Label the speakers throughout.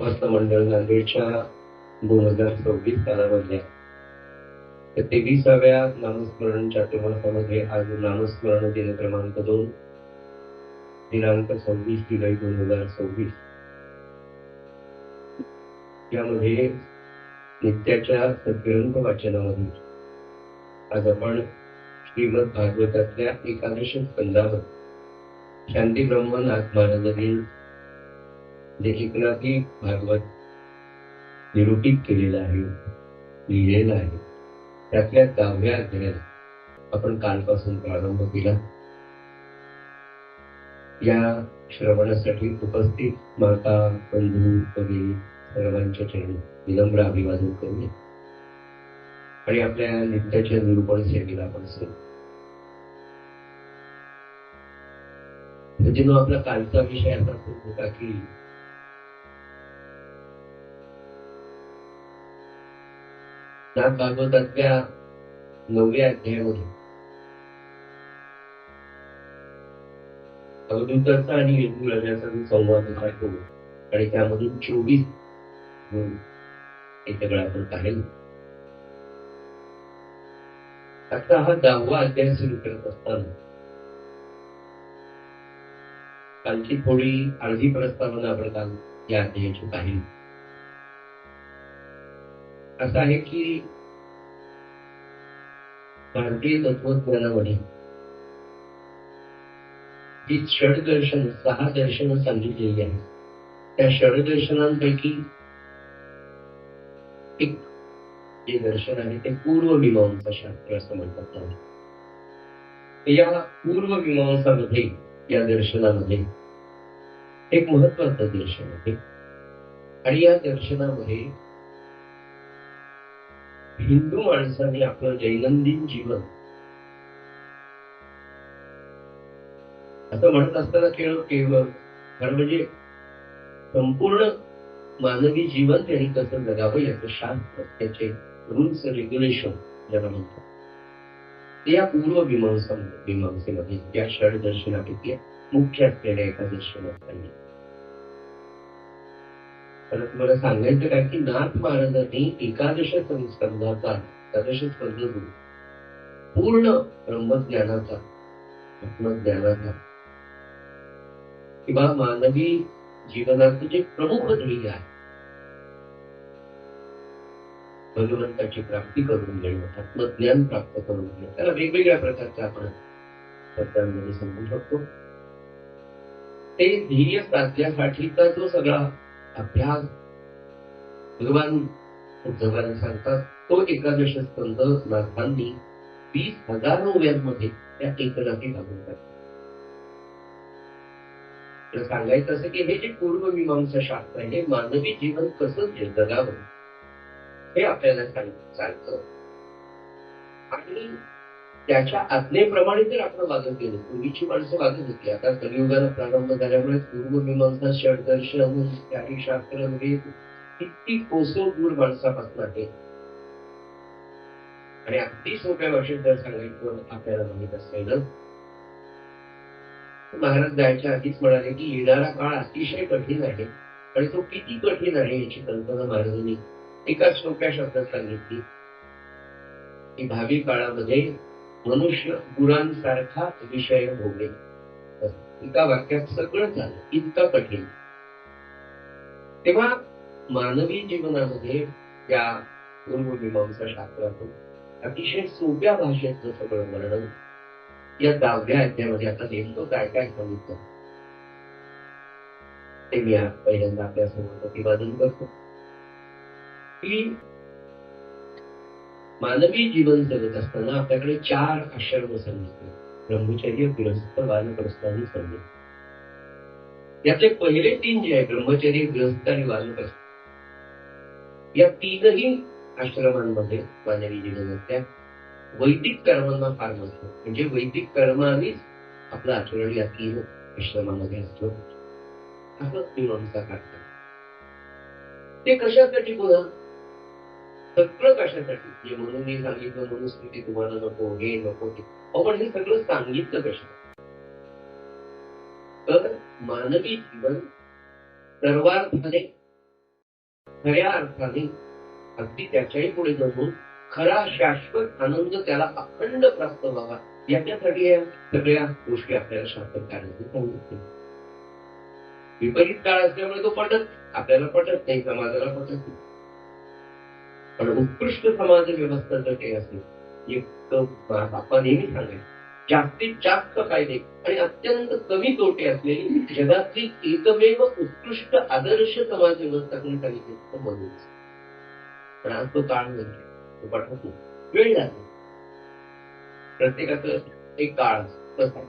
Speaker 1: मस्त मंडळ नांदेडच्या 2026 कालावधीत 23व्या नामस्मरण चातुर्मासामध्ये आज नामस्मरण दिन क्रमांक 2 दिनांक 26 जुलै 2026 यामध्ये नित्याच्या सद्ग्रंथ वाचनामध्ये आज आपण श्रीमद भागवतातल्या एकादश स्कंदावर शांती ब्रह्मनाथ महाराजांनी जे एकनाथी भागवत निरूपित केलेलं आहे, लिहिलेलं आहे, त्यातल्या 10व्या अध्यायाला आपण कालपासून प्रारंभ केला. या श्रवणासाठी उपस्थित माता, बंधू, भगिनी सर्वांच्या चरणी विनम्र अभिवादन करूया आणि आपल्या नित्याच्या निरूपण सेवेला आपण सुरू. त्याच्यानं आपला कालचा विषय असा सुरू होता की नाथ भागवतातल्या 9व्या अध्यायामध्ये अवधूताचा आणि यदुराजाचा जो संवाद होता आणि त्यामधून 24 गुण हे सगळं आपण पाहिलं. आता हा 10वा अध्याय सुरू करत असताना कालची थोडी अर्धी प्रस्तावना आपण काल या अध्यायाची पाहिली. असं आहे की भारतीय तत्वज्ञानामध्ये जी षडदर्शन 6 दर्शनं सांगितलेली आहेत, त्या षडदर्शनांपैकी एक जे दर्शन आहे ते पूर्वमीमांसा शास्त्र असं म्हणतात. या पूर्वमीमांसामध्ये या दर्शनामध्ये एक महत्वाचं दर्शन आहे आणि या दर्शनामध्ये हिंदू माणसाने आपलं दैनंदिन जीवन असं म्हणत असताना केवळ म्हणजे संपूर्ण मानवी जीवन त्यांनी कसं जगावं याचं शास्त्र, त्याचे रूल्स रेग्युलेशन ज्याला म्हणतात, ते या पूर्वमीमांसेमध्ये या षडदर्शनापैकी मुख्य असलेल्या एका दर्शनात सांगितलं. तर तुम्हाला सांगायचं काय की नाथ महाराजांनी एकादश स्कंदाचा पूर्ण ब्रह्मज्ञानाचा, आत्मज्ञानाचा किंवा मानवी जीवनाचं जे प्रमुख ध्येय आहे, भगवंताची प्राप्ती करून घेणं, आत्मज्ञान प्राप्त करून घेणं, त्याला वेगवेगळ्या प्रकारच्या आपण शब्दांमध्ये समजू शकतो. ते ध्येय साधण्यासाठीचा जो सगळा अभ्यास भगवान उद्धवाला सांगतात, तो एकादश स्कंद नाथांनी 20,000 ओव्यांमध्ये त्या एकनाथी भागवतात. सांगायचं असं की हे जे पूर्वमीमांसा शास्त्र आहे, हे मानवी जीवन कसं जगावं हे आपल्याला सांगतं आणि त्याच्या आज्ञेप्रमाणे जर आपण वागत गेलो, पूर्वीची माणसं वागत होती, आता कलियुगाला प्रारंभ झाल्यामुळे पूर्वमीमांसा षडदर्शन त्याही शास्त्र किती कोसो दूर माणसापासून आहे. आणि अगदी सोप्या भाषेत जर सांगायचं आपल्याला माहित असलेलं, महाराज जायच्या आधीच म्हणाले की येणारा काळ अतिशय कठीण आहे आणि तो किती कठीण आहे याची कल्पना महाराजांनी एका सोप्या शब्दात सांगितली की भावी काळामध्ये मनुष्य गुरांसारखा विषय भोगेल. एका वाक्यात सगळं झालं, इतका कठीण. तेव्हा मानवी जीवनामध्ये या पूर्वमीमांसा शास्त्रातून अतिशय सोप्या भाषेतलं सगळं वर्णन या 10व्या अध्यायामध्ये आता नेमकं काय काय सांगितलं ते मी पहिल्यांदा आपल्यासमोर प्रतिपादन करतो की मानवी जीवन जगत असताना आपल्याकडे 4 आश्रम सांगितले: ब्रह्मचर्य, गृहस्थ, वानप्रस्थ आणि संन्यास. यातले पहिले 3 जे आहे, ब्रह्मचर्य, गृहस्थ आणि वानप्रस्थ, या 3ही आश्रमांमध्ये मानवी जीवनातल्या वैदिक कर्मांना फार महत्व, म्हणजे वैदिक कर्मानेच आपलं आचरण या 3 आश्रमामध्ये असलं असं मीमांसा काढतात. ते कशासाठी पुन्हा सगळं कशासाठी, जे म्हणून मी सांगितलं मनुस्मृती तुम्हाला नको, हे नको ते, आपण हे सगळं सांगितलं कशासाठी? तर मानवी जीवन सर्वार्थाने खऱ्या अर्थाने अगदी त्याच्याही पुढे जाऊन खरा शाश्वत आनंद त्याला अखंड प्राप्त व्हावा याच्यासाठी या सगळ्या गोष्टी आपल्याला शास्त्रकारांनी सांगितल्या. विपरीत काळ असल्यामुळे तो पटत आपल्याला पटत नाही, समाजाला पटत नाही. पण उत्कृष्ट समाज व्यवस्था जर काही असेल, एक आपण नेहमी सांगायचं जास्तीत जास्त फायदे आणि अत्यंत कमी तोटे असलेली जगातली एकमेव उत्कृष्ट आदर्श समाज व्यवस्था कोणी सांगितली तर म्हणूच. पण आज तो काळ म्हणजे तो पटत नाही, वेळ लागतो. प्रत्येकाचं एक काळ तसा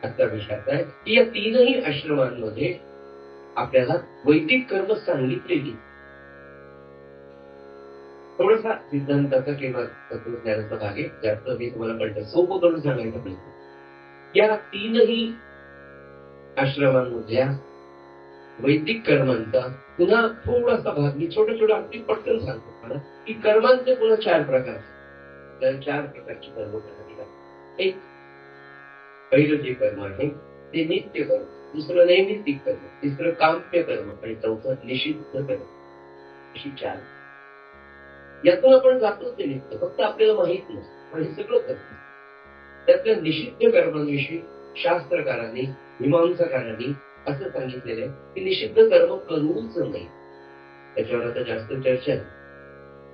Speaker 1: आजचा विषय आहे की या तीनही आश्रमांमध्ये आपल्याला वैदिक कर्म सांगितलेली थोडासा सिद्धांताचा किंवा तत्वज्ञानाचा भाग आहे, जास्त मी तुम्हाला कळतं सोपं करून सांगायचा प्रयत्न. या तीनही आश्रमांमधल्या वैदिक कर्मांचा पुन्हा थोडासा भाग मी छोटं छोटं अगदी पटकन सांगतो मला की कर्मांचे पुन्हा 4 प्रकार आपल्याला 4 प्रकारची कर्म करावी लागतात. एक पहिलं जे कर्म आहे ते नित्य कर्म, दुसरं नैमित्तिक कर्म, तिसरं काम्य कर्म आणि चौथं निषिद्ध कर्म. अशी 4. यातून आपण जातो ते नित्य, फक्त आपल्याला माहित नसतं पण हे सगळं करतो. त्यातल्या निषिद्ध कर्मांविषयी शास्त्रकारांनी मीमांसाकारांनी असं सांगितलेलं आहे की निषिद्ध कर्म करूच नाही. त्याच्यावर आता जास्त चर्चा नाही,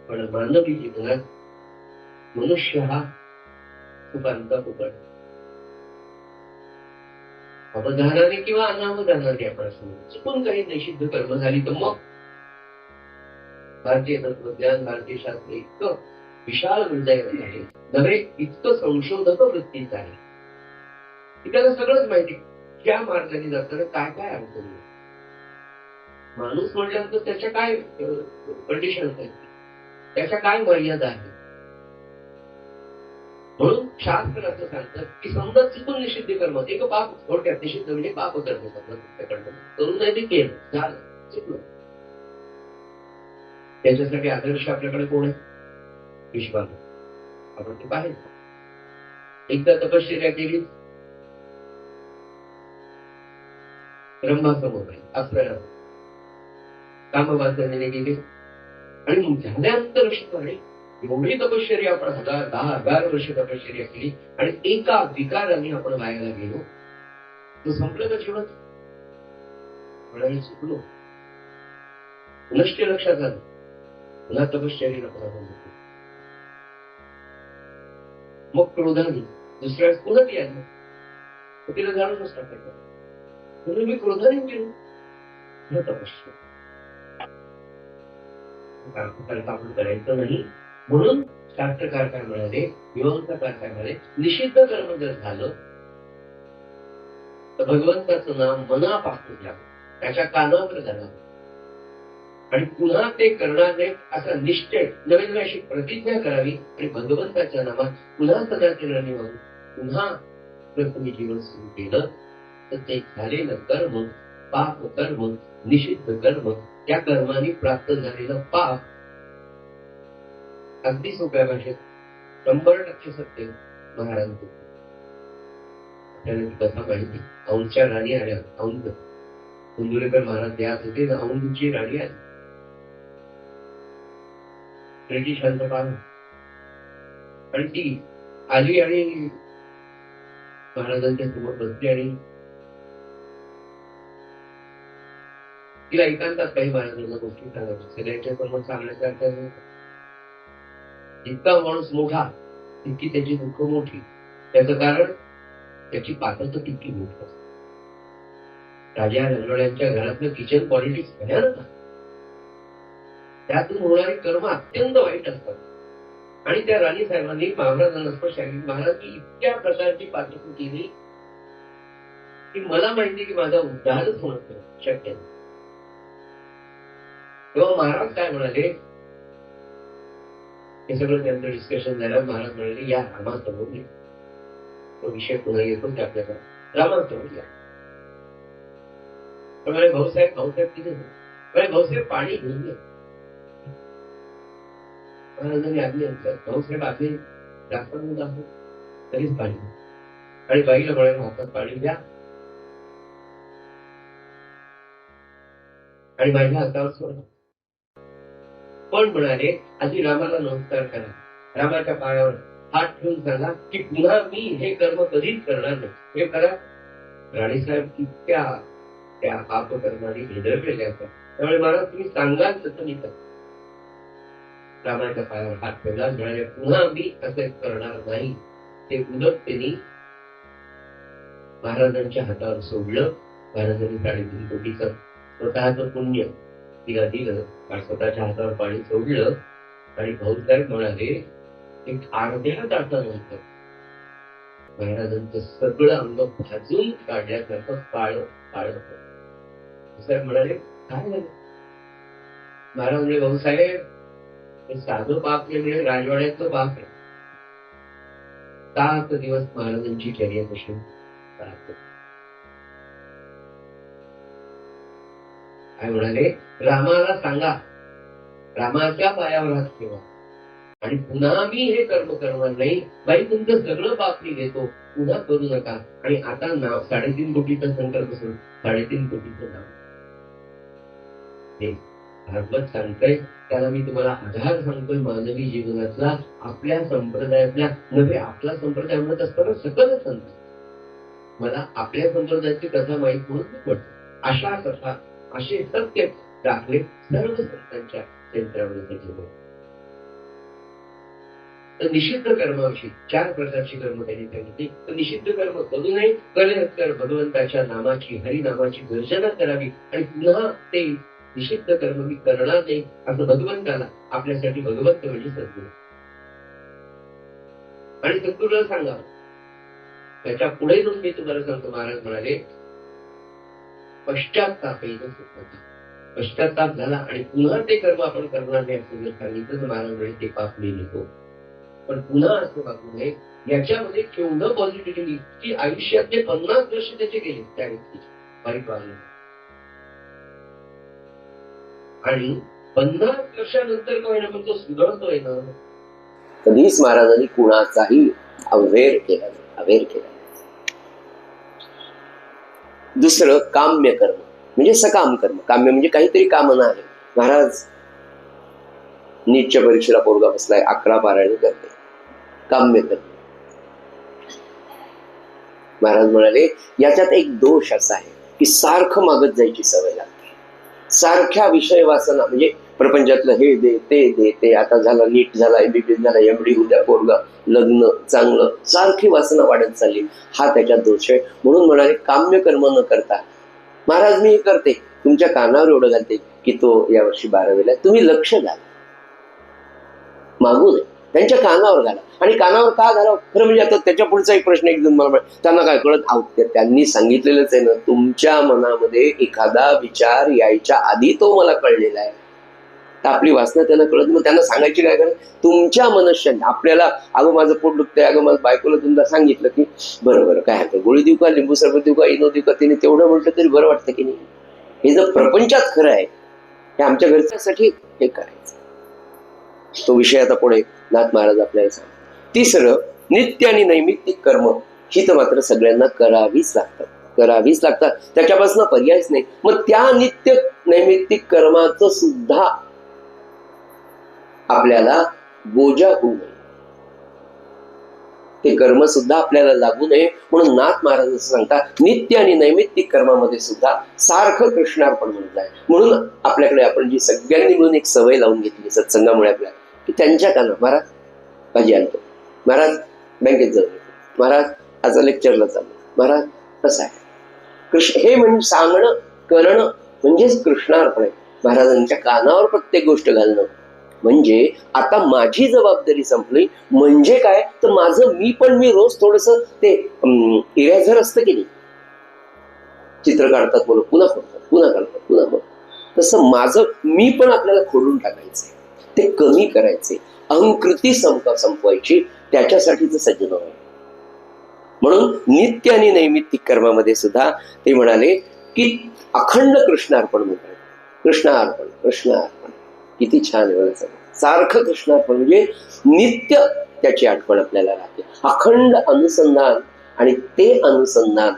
Speaker 1: पण मानवी जीवनात मनुष्य हा सुखांचा फुकट अवधानाने किंवा अनावधानाने आपण चुकून काही निषिद्ध कर्म झाली तर मग भारतीय तत्वज्ञान भारतीय शास्त्र इतकं विशाल हृदय आहे, नव्हे इतकं संशोधक वृत्तीच आहे की त्याला सगळंच माहिती त्या मार्गाने जाताना काय काय अडचणी. माणूस म्हटल्यानंतर त्याच्या काय कंडिशन आहेत, त्याच्या काय मर्यादा आहेत. म्हणून शास्त्र असं सांगतं की समजा चुकून निषिद्ध कर्म एक पाप थोडक्यात निषिद्ध म्हणजे पाप कर्म करून नाही ते केलं झालं चुकलं. त्याच्यासाठी आदर्श आपल्याकडे कोण आहे? विश्वास. आपण ते पाहायचं. एकदा तपश्चर्या केली ब्रह्मासमोर आहे अप्सरा कामवासनेने गेली आणि मग झाल्यानंतर एवढी तपश्चर्या आपण 10,000 वर्ष तपश्चर्या केली आणि एका विकाराने आपण वायाला गेलो तो संपलं का जीवन? म्हणाले चुकलो. पुनश्च लक्षात आलं पुन्हा तपश्चर्येला प्रारंभ केला. मग क्रोधाने दुसऱ्या पुन्हा ती आली तिला जाणूनच टाकायचं म्हणजे मी क्रोधाने गेलो तपश्चर्या आपण करायचं नाही. म्हणून शास्त्रकार काय म्हणाले मीमांसाकार काय म्हणाले निषिद्ध कर्म जर झालं तर भगवंताचं नाम मनापासून घ्यावं, त्याच्या कानावर घालावं आणि पुन्हा ते करणारे असा निश्चय नवीन अशी प्रतिज्ञा करावी आणि भगवंताच्या नामात पुन्हा सदाचे निवावी. पुन्हा जर तुम्ही जीवन सुरू केलं तर ते झालेलं कर्म पाप कर्म निषिद्ध कर्म त्या कर्माने प्राप्त झालेलं पाप अगदी सोप्या भाषेत 100% सत्य महाराजांचं. आपल्याला कथा माहिती औंधच्या राणी आल्या. औंध कुंदुरेकर महाराज द्यात होते ना औंधची राणी आली ब्रिटिशांचं पान आणि ती आली आणि महाराजांच्या समोर बसली आणि तिला एकांतात काही महाराजांना गोष्टी सांगायच्या सगळ्यांच्या समोर सांगण्यासारख्या. इतका माणूस मोठा तितकी त्याची दुःख मोठी. त्याचं कारण त्याची पात्रता तितकी मोठी असते. राजा रजवाड्यांच्या घरातलं किचन पॉलिटिक्स भयानक असतं. त्यातून होणारी कर्म अत्यंत वाईट असतात आणि त्या राणी साहेबांनी महाराजांना स्पष्ट सांगितलं महाराजांनी इतक्या प्रकारची पात्रता केली की मला माहिती की माझा उद्धारच होणं शक्य नाही. तेव्हा महाराज काय म्हणाले हे सगळं त्यांचं डिस्कशन झालं. महाराज म्हणाले या रामासमोर तो विषय पुन्हा येतो की आपल्याला रामासमोर या. म्हणाले भाऊसाहेब तिथे भाऊसाहेब पाणी घेऊन घे. महाराजांनी आज्ञा भाऊसाहेब आधी जास्त दाखव तरीच पाणी आणि बाईला म्हणाले हातात पाणी द्या आणि माझ्या हातावर सोडा. पण म्हणाले आधी रामाला नमस्कार करा, रामाच्या पायावर हात ठेवून सांगा की पुन्हा मी हे कर्म कधीच करणार नाही. हे करा. राणीसाहेब इतक्या त्या पापकर्माने भेदरलेल्या असतात. त्यामुळे मला तुम्ही सांगाल तसं मी करतो. रामाच्या पायावर हात ठेवला, म्हणाले पुन्हा मी असं करणार नाही. ते उलटतेने महाराजांच्या हातावर सोडलं. महाराजांनी 3.5 कोटीचं स्वतःचं पुण्य तिला दिलं आणि स्वतःच्या हातावर पाणी सोडलं. आणि भाऊसाहेब म्हणाले एक अर्ध्या तासानंतर महाराजांचं सगळं अंग भाजून काढल्यासारखं काळ काळ. भाऊसाहेब म्हणाले काय झालं? महाराज म्हणजे भाऊसाहेब हे साधं पाप म्हणजे राजवाड्याचं पाप आहे. 7 दिवस महाराजांची चर्या कशी काय म्हणाले रामाला सांगा, रामाच्या पायावर हात ठेवा आणि पुन्हा मी हे कर्म करणार नाही. बाई तुमचं सगळं पाप मी घेतो, पुन्हा करू नका. आणि आता नाव 3.5 कोटीचा संकल्प सोडून 3.5 कोटीचं नाव हे भागवत सांगतोय. त्याला मी तुम्हाला आधार सांगतोय मानवी जीवनातला, आपल्या संप्रदायातल्या नव्हे. आपला संप्रदाय म्हणत असताना सकल संत मला आपल्या संप्रदायाची कथा माहीत म्हणून पडतो. अशा कथा असे सत्य दाखले सर्व संतांच्या चरित्रामध्ये ठेवले. तर निषिद्ध कर्माविषयी 4 प्रकारची कर्म त्यांनी सांगितली. तर निषिद्ध कर्म करू नये, कलेहत्तर भगवंताच्या नामाची हरिनामाची गर्जना करावी आणि पुन्हा ते निषिद्ध कर्म मी करणार नाही असं भगवंताला आपल्यासाठी भगवंत म्हणजे सद्गुरू आणि सद्गुरूला सांगा. त्याच्या पुढे जाऊन मी तुम्हाला सांगतो. महाराज म्हणाले पश्चाताप झाला आणि पुन्हा ते कर्म आपण करणार नाही असं जर सांगितलं तर महाराज म्हणे ते पाप मी लिहितो. पण पुन्हा असं वागू नये. याच्यामध्ये केवढं पॉझिटिव्हिटी की आयुष्यातले 50 वर्ष त्याचे गेले त्या व्यक्तीचे वाईट वागले आणि 50 वर्षानंतर काय ना पण तो सुधारतोय ना.
Speaker 2: कधीच महाराजांनी कुणाचाही अवेर केला नाही. दुसरं काम्य कर्म म्हणजे सकाम कर्म. काम्य म्हणजे काहीतरी कामना आहे. महाराज नीटच्या परीक्षेला पोरगा बसलाय, 11 पारायण करते, काम्य कर्म. महाराज म्हणाले याच्यात एक दोष असा आहे की सारखं मागत जायची सवय लागते. सारख्या विषय वासना म्हणजे प्रपंचातलं हे दे ते आता झालं, नीट झाला, MBBS झाला, MD उद्या पोरगा, लग्न चांगलं, सारखी वासना वाढत चालली. हा त्याच्यात दोष आहे. म्हणून म्हणाले काम्य कर्म न करता. महाराज मी हे करते, तुमच्या कानावर एवढं घालते की तो यावर्षी 12वीला, तुम्ही लक्ष घाला, मागू नये, त्यांच्या कानावर घाला. आणि कानावर का घालावं खरं म्हणजे आता त्याच्या पुढचा एक प्रश्न एक जण मला त्यांना काय कळत आहोत त्यांनी सांगितलेलंच आहे ना, तुमच्या मनामध्ये एखादा विचार यायच्या आधी तो मला कळलेला आहे. तर आपली वासना त्यांना कळत, मग त्यांना सांगायची काय करा, तुमच्या मनुष्याने आपल्याला अगं माझं पोट दुखतंय, अगं माझं बायकोला तुमचा सांगितलं की बरं काय होतं, गोळी देऊ का, लिंबू सरबत देऊ का, इनो देऊ का, तिने तेवढं म्हटलं तरी बरं वाटतं की नाही. हे जर प्रपंचात खरं आहे, हे आमच्या घरच्यासाठी हे करायचं. तो विषय आता पुढे नाथ महाराज आपल्याला सांगतात. तिसरं नित्य आणि नैमित्तिक कर्म ही तर मात्र सगळ्यांना करावीच लागतात. त्याच्यापासून पर्यायच नाही. मग त्या नित्य नैमित्तिक कर्माचं सुद्धा आपल्याला बोजा होऊ नये, ते कर्म सुद्धा आपल्याला लागू नये म्हणून नाथ महाराज असं सांगतात नित्य आणि नैमित्तिक कर्मामध्ये सुद्धा सारखं कृष्णार्पण म्हणत आहे. म्हणून आपल्याकडे आपण जी सगळ्यांनी मिळून एक सवय लावून घेतली सत्संगामुळे आपल्या की त्यांच्या काना महाराज भाजी आणतो, महाराज बँकेत जाऊ, महाराज आज लेक्चरला चाललो, महाराज कसं आहे कृष्ण, हे म्हणजे सांगणं करणं म्हणजेच कृष्णार्पण आहे. महाराजांच्या कानावर प्रत्येक गोष्ट घालणं म्हणजे आता माझी जबाबदारी संपली. म्हणजे काय तर माझं मी रोज थोडस ते इरेझर असतं की नाही, चित्र काढतात बोल पुन्हा खोडतात, पुन्हा काढतात, पुन्हा खोडतात, तसं माझं मी पण आपल्याला खोडून टाकायचंय, ते कमी करायचे, अहंकृती संपवायची, त्याच्यासाठीच सज्जन आहे. म्हणून नित्य आणि नैमित्तिक कर्मामध्ये सुद्धा ते म्हणाले की अखंड कृष्णार्पण म्हणतात. कृष्णार्पण किती छान आहे, सारखं कृष्णार्पण म्हणजे नित्य त्याची आठवण आपल्याला राहते. अखंड अनुसंधान आणि ते अनुसंधान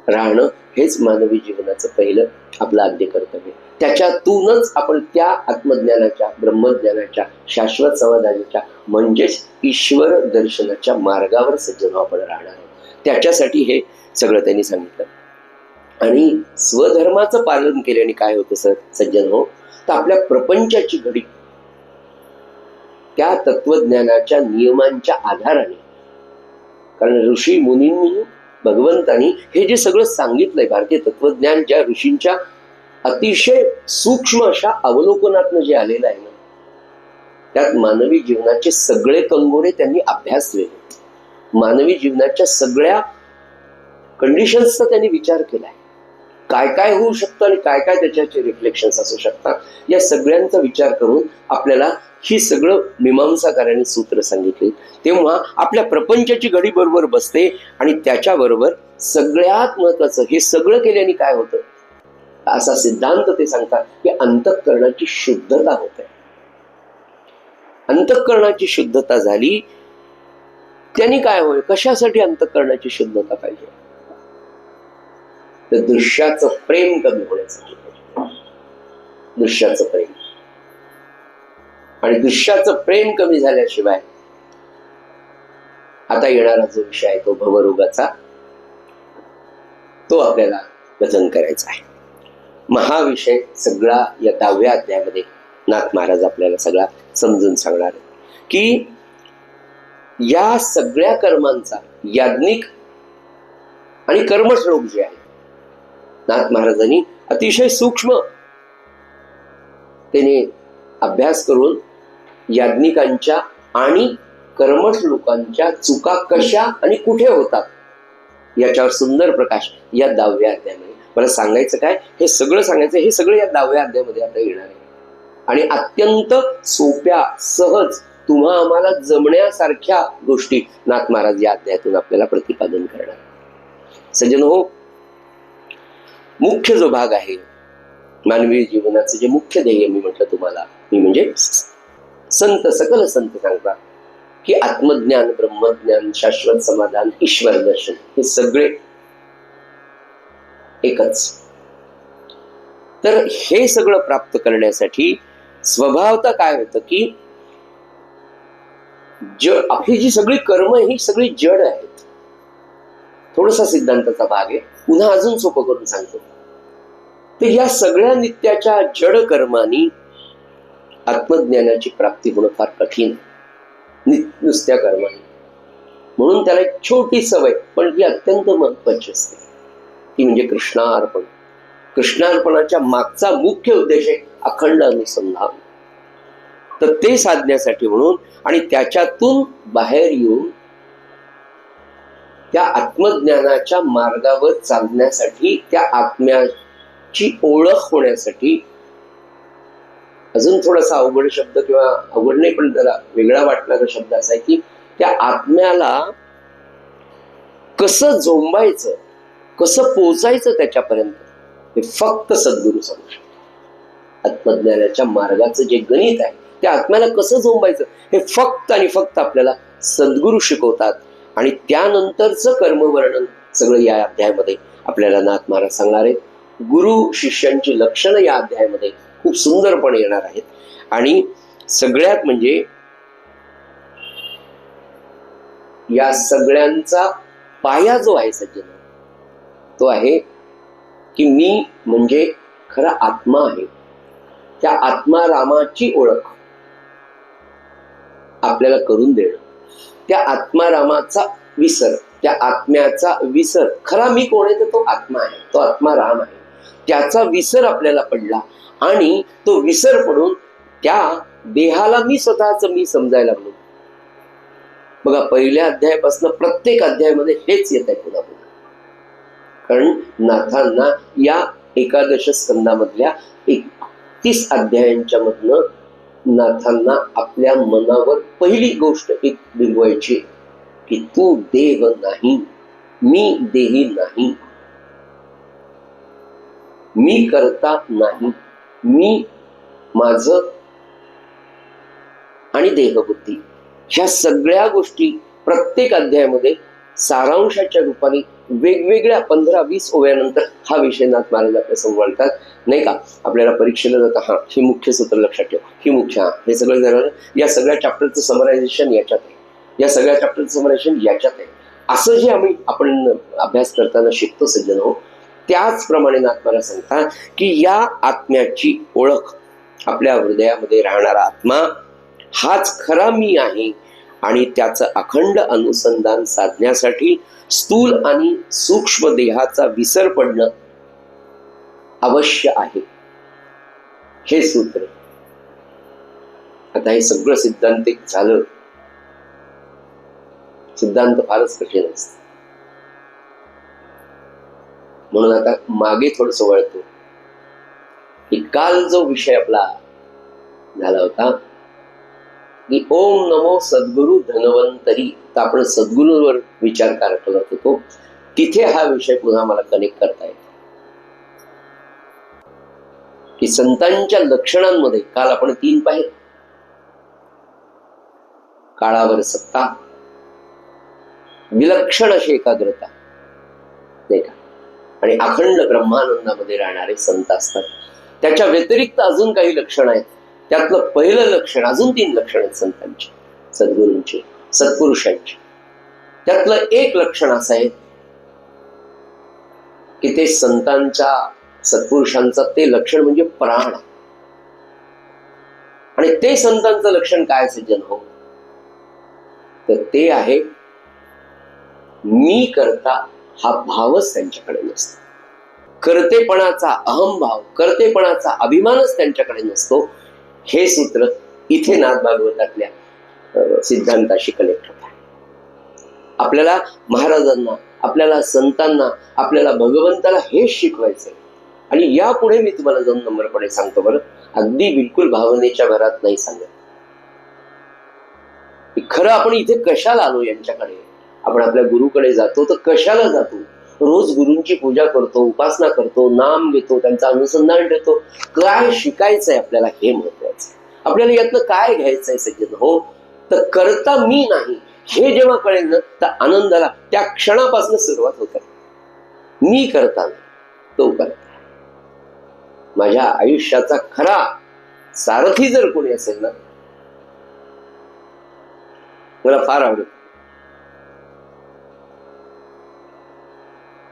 Speaker 2: राहणं हेच मानवी जीवनाचं पहिलं आपलं आद्य कर्तव्य. त्याच्यातूनच आपण त्या आत्मज्ञानाच्या, ब्रह्मज्ञानाच्या, शाश्वत समाधानाच्या म्हणजेच ईश्वर दर्शनाच्या मार्गावर सज्जन आपण राहणार आहोत. त्याच्यासाठी हे सगळं त्यांनी सांगितलं. आणि स्वधर्माचं पालन केल्याने काय होतं सज्जन हो, तर आपल्या प्रपंचाची घडी त्या तत्वज्ञानाच्या नियमांच्या आधाराने, कारण ऋषी मुनींनी, भगवंतांनी हे जे सगळं सांगितलंय, भारतीय तत्वज्ञान ज्या ऋषींच्या अतिशय सूक्ष्म अशा अवलोकनातनं जे आलेलं आहे ना, त्यात मानवी जीवनाचे सगळे कंगोरे त्यांनी अभ्यासले. मानवी जीवनाच्या सगळ्या कंडिशन्सचा त्यांनी विचार केलाय. काय काय होऊ शकतं आणि काय काय त्याच्याचे रिफ्लेक्शन्स असू शकतात, या सगळ्यांचा विचार करून आपल्याला ही सगळं मीमांसाकारांनी सूत्र सांगितले. तेव्हा आपल्या प्रपंचाची घडी बरोबर बसते. आणि त्याच्याबरोबर सगळ्यात महत्वाचं, हे सगळं केल्याने काय होतं असा सिद्धांत ते सांगतात की अंतःकरणाची शुद्धता होते. अंतःकरणाची शुद्धता झाली त्यांनी काय होईल, कशासाठी अंतःकरणाची शुद्धता पाहिजे, तर दृश्याचं प्रेम कमी होण्यासाठी. दृश्याचं प्रेम, आणि दृश्याचं प्रेम कमी झाल्याशिवाय आता येणारा जो विषय आहे तो भवरोगाचा, तो आपल्याला कथन करायचा आहे. महाविषय सगळा या 10व्या अध्यायामध्ये नाथ महाराज आपल्याला सगळा समजून सांगणार आहे की या सगळ्या कर्मांचा याज्ञिक आणि कर्मश्लोक जे आहे, नाथ महाराजांनी अतिशय सूक्ष्म त्याने अभ्यास करून याज्ञिकांच्या आणि कर्मश्लोकांच्या चुका कशा आणि कुठे होतात याच्यावर सुंदर प्रकाश या 10व्या अध्यायामध्ये. मला सांगायचं काय, हे सगळं सांगायचं, हे सगळं या 10व्या अध्यायामध्ये आता येणार आहे. आणि अत्यंत सोप्या, सहज, तुम्हा आम्हाला जमण्यासारख्या गोष्टी नाथ महाराज या अध्यायातून आपल्याला प्रतिपादन करणार. सज्जन हो, मुख्य जो भाग आहे मानवी जीवनाचं, जे मुख्य ध्येय मी म्हटलं तुम्हाला, मी म्हणजे संत, सकल संत सांगतात की आत्मज्ञान, ब्रह्मज्ञान, शाश्वत समाधान, ईश्वर दर्शन, हे सगळे एकच. तर हे सगळं प्राप्त करण्यासाठी स्वभावता काय होतं की आपली जी सगळी कर्म ही सगळी जड आहेत. थोडासा सिद्धांताचा भाग आहे, पुन्हा अजून सोपं करून सांगतो. तर या सगळ्या नित्याच्या जड कर्मांनी आत्मज्ञानाची प्राप्ती होणं फार कठीण आहे, नुसत्या कर्मांनी. म्हणून त्याला एक छोटी सवय, पण ती अत्यंत महत्वाची असते, ती म्हणजे कृष्णार्पण. कृष्णार्पणाच्या मागचा मुख्य उद्देश आहे अखंड अनुसंधान. तर ते साधण्यासाठी म्हणून आणि त्याच्यातून बाहेर येऊन त्या आत्मज्ञानाच्या मार्गावर चालण्यासाठी, त्या आत्म्याची ओळख होण्यासाठी, अजून थोडासा अवघड शब्द किंवा अवघड नाही पण जरा वेगळा वाटणारा शब्द असा आहे की त्या आत्म्याला कसं झोंबायचं, कसं पोचायचं त्याच्यापर्यंत, हे फक्त सद्गुरू सांगू शकतो. आत्मज्ञानाच्या मार्गाचं जे गणित आहे, त्या आत्म्याला कसं झोंबायचं हे फक्त आणि फक्त आपल्याला सद्गुरू शिकवतात. आणि त्यानंतरचं कर्मवर्णन सगळं या अध्यायामध्ये आपल्याला नाथ महाराज सांगणार आहेत. गुरु शिष्यांची लक्षणं या अध्यायामध्ये खूप सुंदरपणे येणार आहेत. आणि सगळ्यात म्हणजे या सगळ्यांचा पाया जो आहे सज्जन, तो आहे की मी म्हणजे खरा आत्मा आहे. त्या आत्मा रामाची ओळख आपल्याला करून देणं, त्या आत्मा रामाचा विसर, त्या आत्म्याचा विसर, खरा मी कोण आहे तर तो आत्मा आहे, तो आत्मा राम आहे, त्याचा विसर आपल्याला पडला. आणि तो विसर पडून त्या देहाला मी स्वतःच मी समजायला लागलो. बघा, पहिल्या अध्यायापासून प्रत्येक अध्यायामध्ये हेच येत आहे पुन्हा पुन्हा. कारण नाथांना या 11 स्कंदामधल्या 31 अध्यायांच्या मधनं नाथांना आपल्या मनावर पहिली गोष्ट एक बिंबवायची की तू देह नाही, मी देही नाही, मी करता नाही, मी, माझं आणि देहबुद्धी, ह्या सगळ्या गोष्टी प्रत्येक अध्यायामध्ये सारांशाच्या रूपाने वेगवेगळ्या 15-20 ओव्यानंतर हा विषय नाथ महाराज आपल्या समोर आणतात, नाही का. आपल्याला परीक्षेला जातं, हा ही मुख्य सूत्र लक्षात ठेव, ही मुख्य, हा हे सगळं झालं. या सगळ्या चॅप्टरचं समरायझेशन याच्यात आहे, या सगळ्या चॅप्टरचं समरायझेशन याच्यात आहे. असं जे आपण अभ्यास करताना शिकतो सज्जन हो, त्याचप्रमाणे नाथ महाराज सांगतात की या आत्म्याची ओळख, आपल्या हृदयामध्ये राहणारा आत्मा हाच खरा मी आहे आणि त्याचं अखंड अनुसंधान साधण्यासाठी स्थूल आणि सूक्ष्म देहाचा विसर पडणं अवश्य आहे. हे सूत्र. आता हे सगळं सिद्धांतिक झालं. सिद्धांत फारच कठीण असत, म्हणून आता मागे थोडस वळतो की काल जो विषय आपला झाला होता की ओम नमो सद्गुरु धन्वंतरी, तर आपण सद्गुरूवर विचार करत होतो. तिथे हा विषय पुन्हा मला कनेक्ट करता येतो की संतांच्या लक्षणांमध्ये काल आपण 3 पाहिले. काळावर सत्ता, विलक्षण अशी एकाग्रता, नाही का, आणि अखंड ब्रह्मानंदामध्ये राहणारे संत असतात. त्याच्या व्यतिरिक्त अजून काही लक्षण आहेत. त्यातलं पहिलं लक्षण, अजून 3 लक्षण आहेत संतांची, सद्गुरूंची, सत्पुरुषांची. त्यातलं एक लक्षण असं आहे की ते संतांच्या, सत्पुरुषांचं ते लक्षण म्हणजे प्राण. आणि ते संतांचं लक्षण काय सज्जन हो, तर ते आहे मी करता हा भावच त्यांच्याकडे नसतो. कर्तेपणाचा अहंभाव, कर्तेपणाचा अभिमानच त्यांच्याकडे नसतो. हे सूत्र इथे नाथ भागवतातल्या सिद्धांताशी कनेक्ट होत आहे. आपल्याला महाराजांना, आपल्याला संतांना, आपल्याला भगवंताला हेच शिकवायचंय. आणि यापुढे मी तुम्हाला जाऊन नम्रपणे सांगतो बरं, अगदी बिलकुल भावनेच्या भरात नाही सांगत. खरं आपण इथे कशाला आलो यांच्याकडे, आपण आपल्या गुरुकडे जातो तर कशाला जातो? रोज गुरूंची पूजा करतो, उपासना करतो, नाम घेतो, त्यांचा अनुसंधान ठेवतो. काय शिकायचंय आपल्याला हे महत्वाचं. आपल्याला यातनं काय घ्यायचंय सज्जन हो, तर करता मी नाही हे जेव्हा कळेल ना, तर आनंदाला त्या क्षणापासून सुरुवात होते. मी करता तो करता. माझ्या आयुष्याचा खरा सारथी जर कोणी असेल ना, मला फार आवडत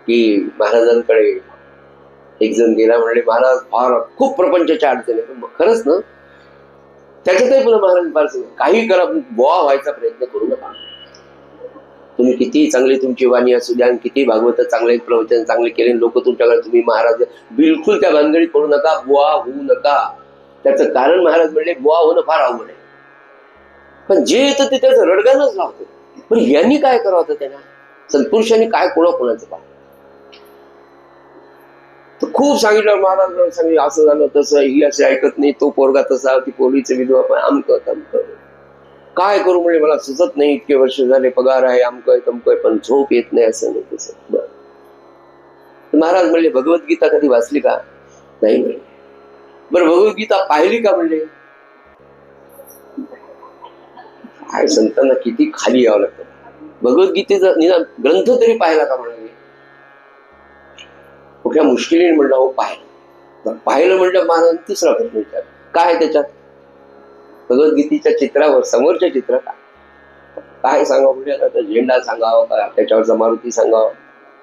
Speaker 2: की महाराजांकडे एक जण गेला, म्हणले महाराज फार खूप प्रपंचाच्या अडचणी. खरंच ना, त्याच्यातही पुन्हा महाराज फार काही करा, बुवा व्हायचा प्रयत्न करू नका. तुम्ही किती चांगली तुमची वाणी असू द्या, किती भागवत चांगले, प्रवचन चांगले केले, लोक तुमच्याकडे, तुम्ही महाराज बिलकुल त्या भानगडीत पडू नका, बुवा होऊ नका. त्याचं कारण महाराज म्हणले बुवा होणं फार अवघड आहे. पण जे येतं ते त्याचं रडगाणच लावतो. पण यांनी काय करावं होतं त्यांना, सत्पुरुषांनी काय कोणाकोणाचं पाहत. खूप सांगितलं महाराज, सांगितलं असं झालं तसं, ही असे ऐकत नाही, तो पोरगा तसा, ती पोरीचे विधवा, आमकं तमकं. काय करू म्हणजे मला सुचत नाही, इतके वर्ष झाले, पगार आहे, आमकंय तमकंय, पण झोप येत नाही, असं नाही तसं. बरं, महाराज म्हणले भगवद्गीता कधी वाचली का? नाही म्हणले. बरं भगवद्गीता पाहिली का? म्हणले काय संतांना किती खाली यावं लागतं. भगवद्गीतेचा निदान ग्रंथ तरी पाहिला का? म्हणाले कुठल्या मुश्किलीने म्हणलं हो पाहिलं. पाहिलं म्हणलं महाराज तिसरा प्रश्न विचार, काय त्याच्यात? भगवद्गीतेच्या चित्रावर, समोरच्या चित्र काय सांगावं म्हणजे, आता झेंडा सांगावं का, त्याच्यावरचा मारुती सांगावं?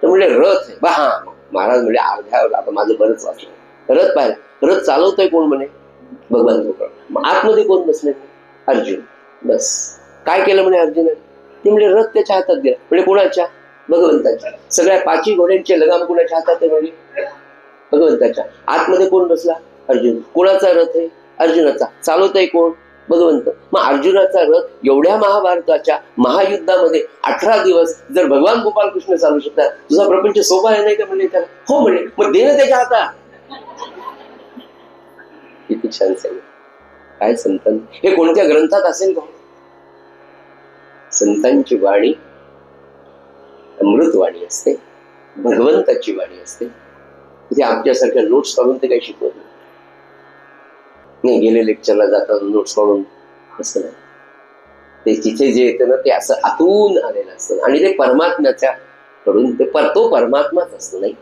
Speaker 2: तर म्हणले रथ आहे बा. हा महाराज म्हणजे अर्ध्यावर, आता माझं बरंच वाचलं. रथ पाहिला, रथ चालवतोय कोण? म्हणे भगवान. आतमध्ये कोण बसले? अर्जुन. बस काय केलं म्हणे अर्जुनाने? ते म्हणजे रथ त्याच्या हातात दिला. म्हणजे कोणाच्या? भगवंताच्या. सगळ्या 5 घोड्यांचे लगाम कोणाच्या हातात आहे? म्हणजे भगवंताच्या. आतमध्ये कोण बसला? अर्जुन. कोणाचा रथ आहे? अर्जुनाचा. चालवतोय कोण? भगवंत. मग अर्जुनाचा रथ एवढ्या महाभारताच्या महायुद्धामध्ये 18 दिवस जर भगवान गोपाल कृष्ण चालू शकतात, तुझा प्रपंच सोपा आहे नाही का? म्हणजे त्याला हो म्हणे, मग दे ना त्याच्या हातात. किती छान सांगितलं. काय संतांनी, हे कोणत्या ग्रंथात असेल का? संतांची वाणी अमृतवाणी असते, भगवंताची वाणी असते. तिथे आमच्यासारख्या नोट्स काढून ते काही शिकवत नाही. गेले लेक्चरला जातात नोट्स काढून, असं नाही. ते तिथे जे येतं ना, ते असं आतून आलेलं असतं आणि ते परमात्म्याच्या कडून तो परमात्माच असतो. नाही,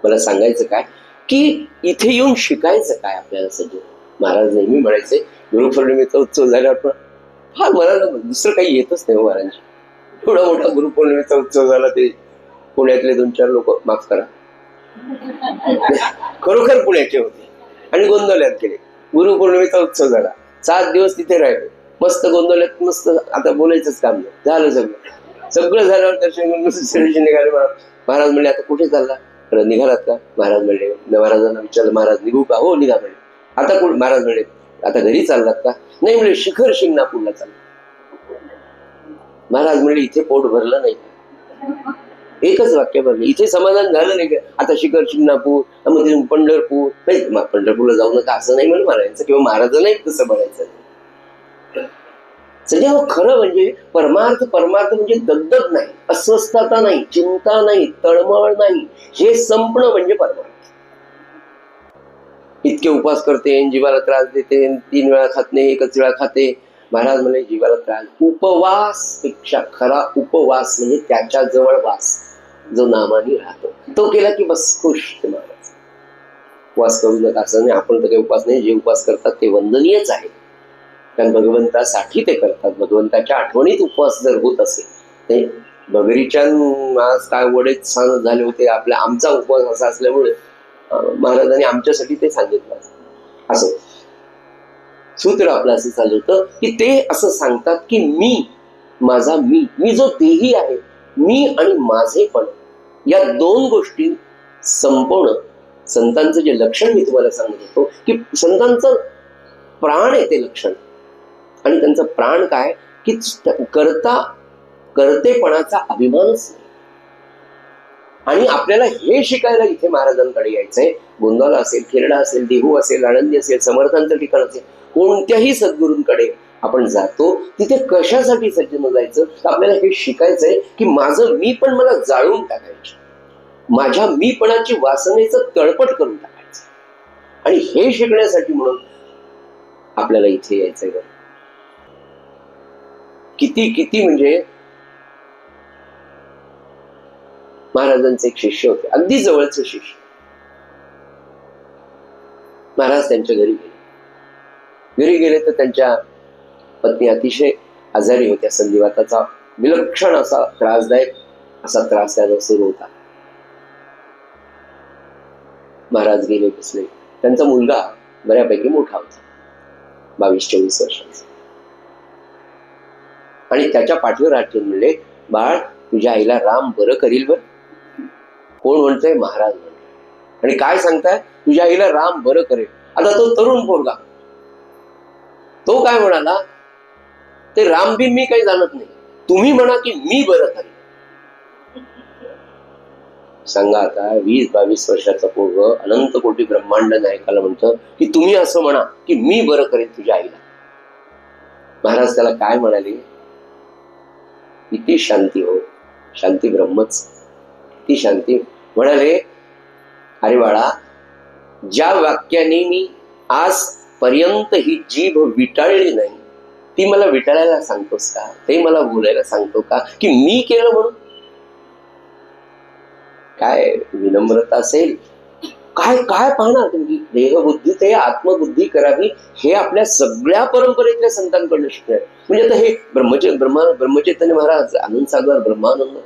Speaker 2: मला सांगायचं काय की इथे येऊन शिकायचं काय आपल्याला सगळं. महाराज नेहमी म्हणायचे गुरुपौर्णिमेचा उत्सव झाल्यावर पण फार मला दुसरं काही येतच नाही महाराजांची. एवढा मोठा गुरुपौर्णिमेचा उत्सव झाला, ते पुण्यातले 2-4 लोक, माफ करा, खरोखर पुण्याचे होते आणि गोंदवल्यात गेले. गुरुपौर्णिमेचा उत्सव झाला, 7 दिवस तिथे राहिले, मस्त गोंदवल्यात, मस्त. आता बोलायचंच काम नाही, झालं सगळं झाल्यावर दर्शन घेऊन निघाले. महाराज म्हणले आता कुठे चालला, निघालात का? महाराज म्हणले, महाराजांना विचारलं, महाराज निघू का? हो निघा म्हणले. आता कुठे? महाराज म्हणले आता घरी चाललात का? नाही म्हणले, शिखर शिंगणापूरला चालला. महाराज म्हणले इथे पोट भरलं नाही. एकच वाक्य भरलं, इथे समाधान झालं नाही का? आता शिखर शिंगणापूर, मग तिथून पंढरपूर. नाही, पंढरपूरला जाऊ नका असं नाही म्हणून म्हणायचं, किंवा महाराजांनाही तसं म्हणायचं. सध्या खरं म्हणजे परमार्थ म्हणजे दगदग नाही, अस्वस्थता नाही, चिंता नाही, तळमळ नाही, हे संपणं म्हणजे परमार्थ. इतके उपवास करते, जीवाला त्रास देते, 3 वेळा खात नाही, 1च वेळा खाते. महाराज म्हणले जीवाला त्रास, उपवास पेक्षा खरा उपवास म्हणजे त्याच्या जवळ वास, जो नामाने राहतो, तो केला की बस खुश. ते महाराज उपवास करू नका असं नाही, आपण तर काही उपवास नाही, जे उपवास करतात ते वंदनीयच आहे, कारण भगवंतासाठी ते करतात. भगवंताच्या आठवणीत उपवास जर होत असेल, ते बगरीच्या आज काय वडेच छान झाले होते आपल्या, आमचा उपवास असा असल्यामुळे महाराजांनी आमच्यासाठी ते सांगितलं. असं सूत्र आपलं असं चालू होतं की ते असं सांगतात की मी जो देही आहे, मी आणि माझेपण, या 2 गोष्टी संपवणं संतांचं जे लक्षण मी तुम्हाला सांगत होतो की संतांचं प्राण आहे ते लक्षण. आणि त्यांचा प्राण काय की करतेपणाचा अभिमानच नाही. आणि आपल्याला हे शिकायला इथे महाराजांकडे यायचंय. गोंदाला असेल, खेरडा असेल, देहू असेल, आळंदी असेल, समर्थांचं ठिकाण असेल, कोणत्याही सद्गुरूंकडे आपण जातो तिथे कशासाठी सज्जन जायचं, तर आपल्याला हे शिकायचंय की माझं मी पण मला जाळून टाकायचं, माझ्या मीपणाची वासनेचं तळपट करून टाकायचं. आणि हे शिकण्यासाठी म्हणून आपल्याला इथे यायचंय. किती म्हणजे महाराजांचे एक शिष्य होते, अगदी जवळचे शिष्य. महाराज त्यांच्या घरी गेले तर त्यांच्या पत्नी अतिशय आजारी होत्या. संधिवाताचा विलक्षण असा त्रासदायक असा त्रास त्यांना सुरू होता. महाराज गेले, बसले. त्यांचा मुलगा बऱ्यापैकी मोठा होता, 22-24 वर्षाचा. आणि त्याच्या पाठीवर राज्य म्हणले, बाळ तुझ्या आईला राम बरं करील बर. कोण म्हणतंय? महाराज म्हणले. आणि काय सांगताय? तुझ्या आईला राम बरं करेल. आता तो तरुण पोरगा, तो काय म्हणाला, ते राम बिन मी काही जाणत नाही, तुम्ही म्हणा की मी बरं करेल. सांगा आता, 20-22 वर्षाचा पोरग अनंत कोटी ब्रह्मांड नायकाला म्हणतं की तुम्ही असं म्हणा की मी बरं करेल तुझ्या आईला. महाराज त्याला काय म्हणाले? किती शांती हो, शांती ब्रह्मच, किती शांती. म्हणाले, अरे बाळा, ज्या वाक्याने मी आज पर्यंत ही जीभ विटाळली नाही, ती मला विटाळायला सांगतोस का? ते मला बोलायला सांगतो का की मी केलं म्हणून? काय विनम्रता असेल, काय काय पाहणार तुम्ही. देहबुद्धी ते आत्मबुद्धी करावी, हे आपल्या सगळ्या परंपरेतल्या संतांकडनं शिकणार. म्हणजे आता हे ब्रह्मचैतन्य महाराज, आनंद सागर, ब्रह्मानंद,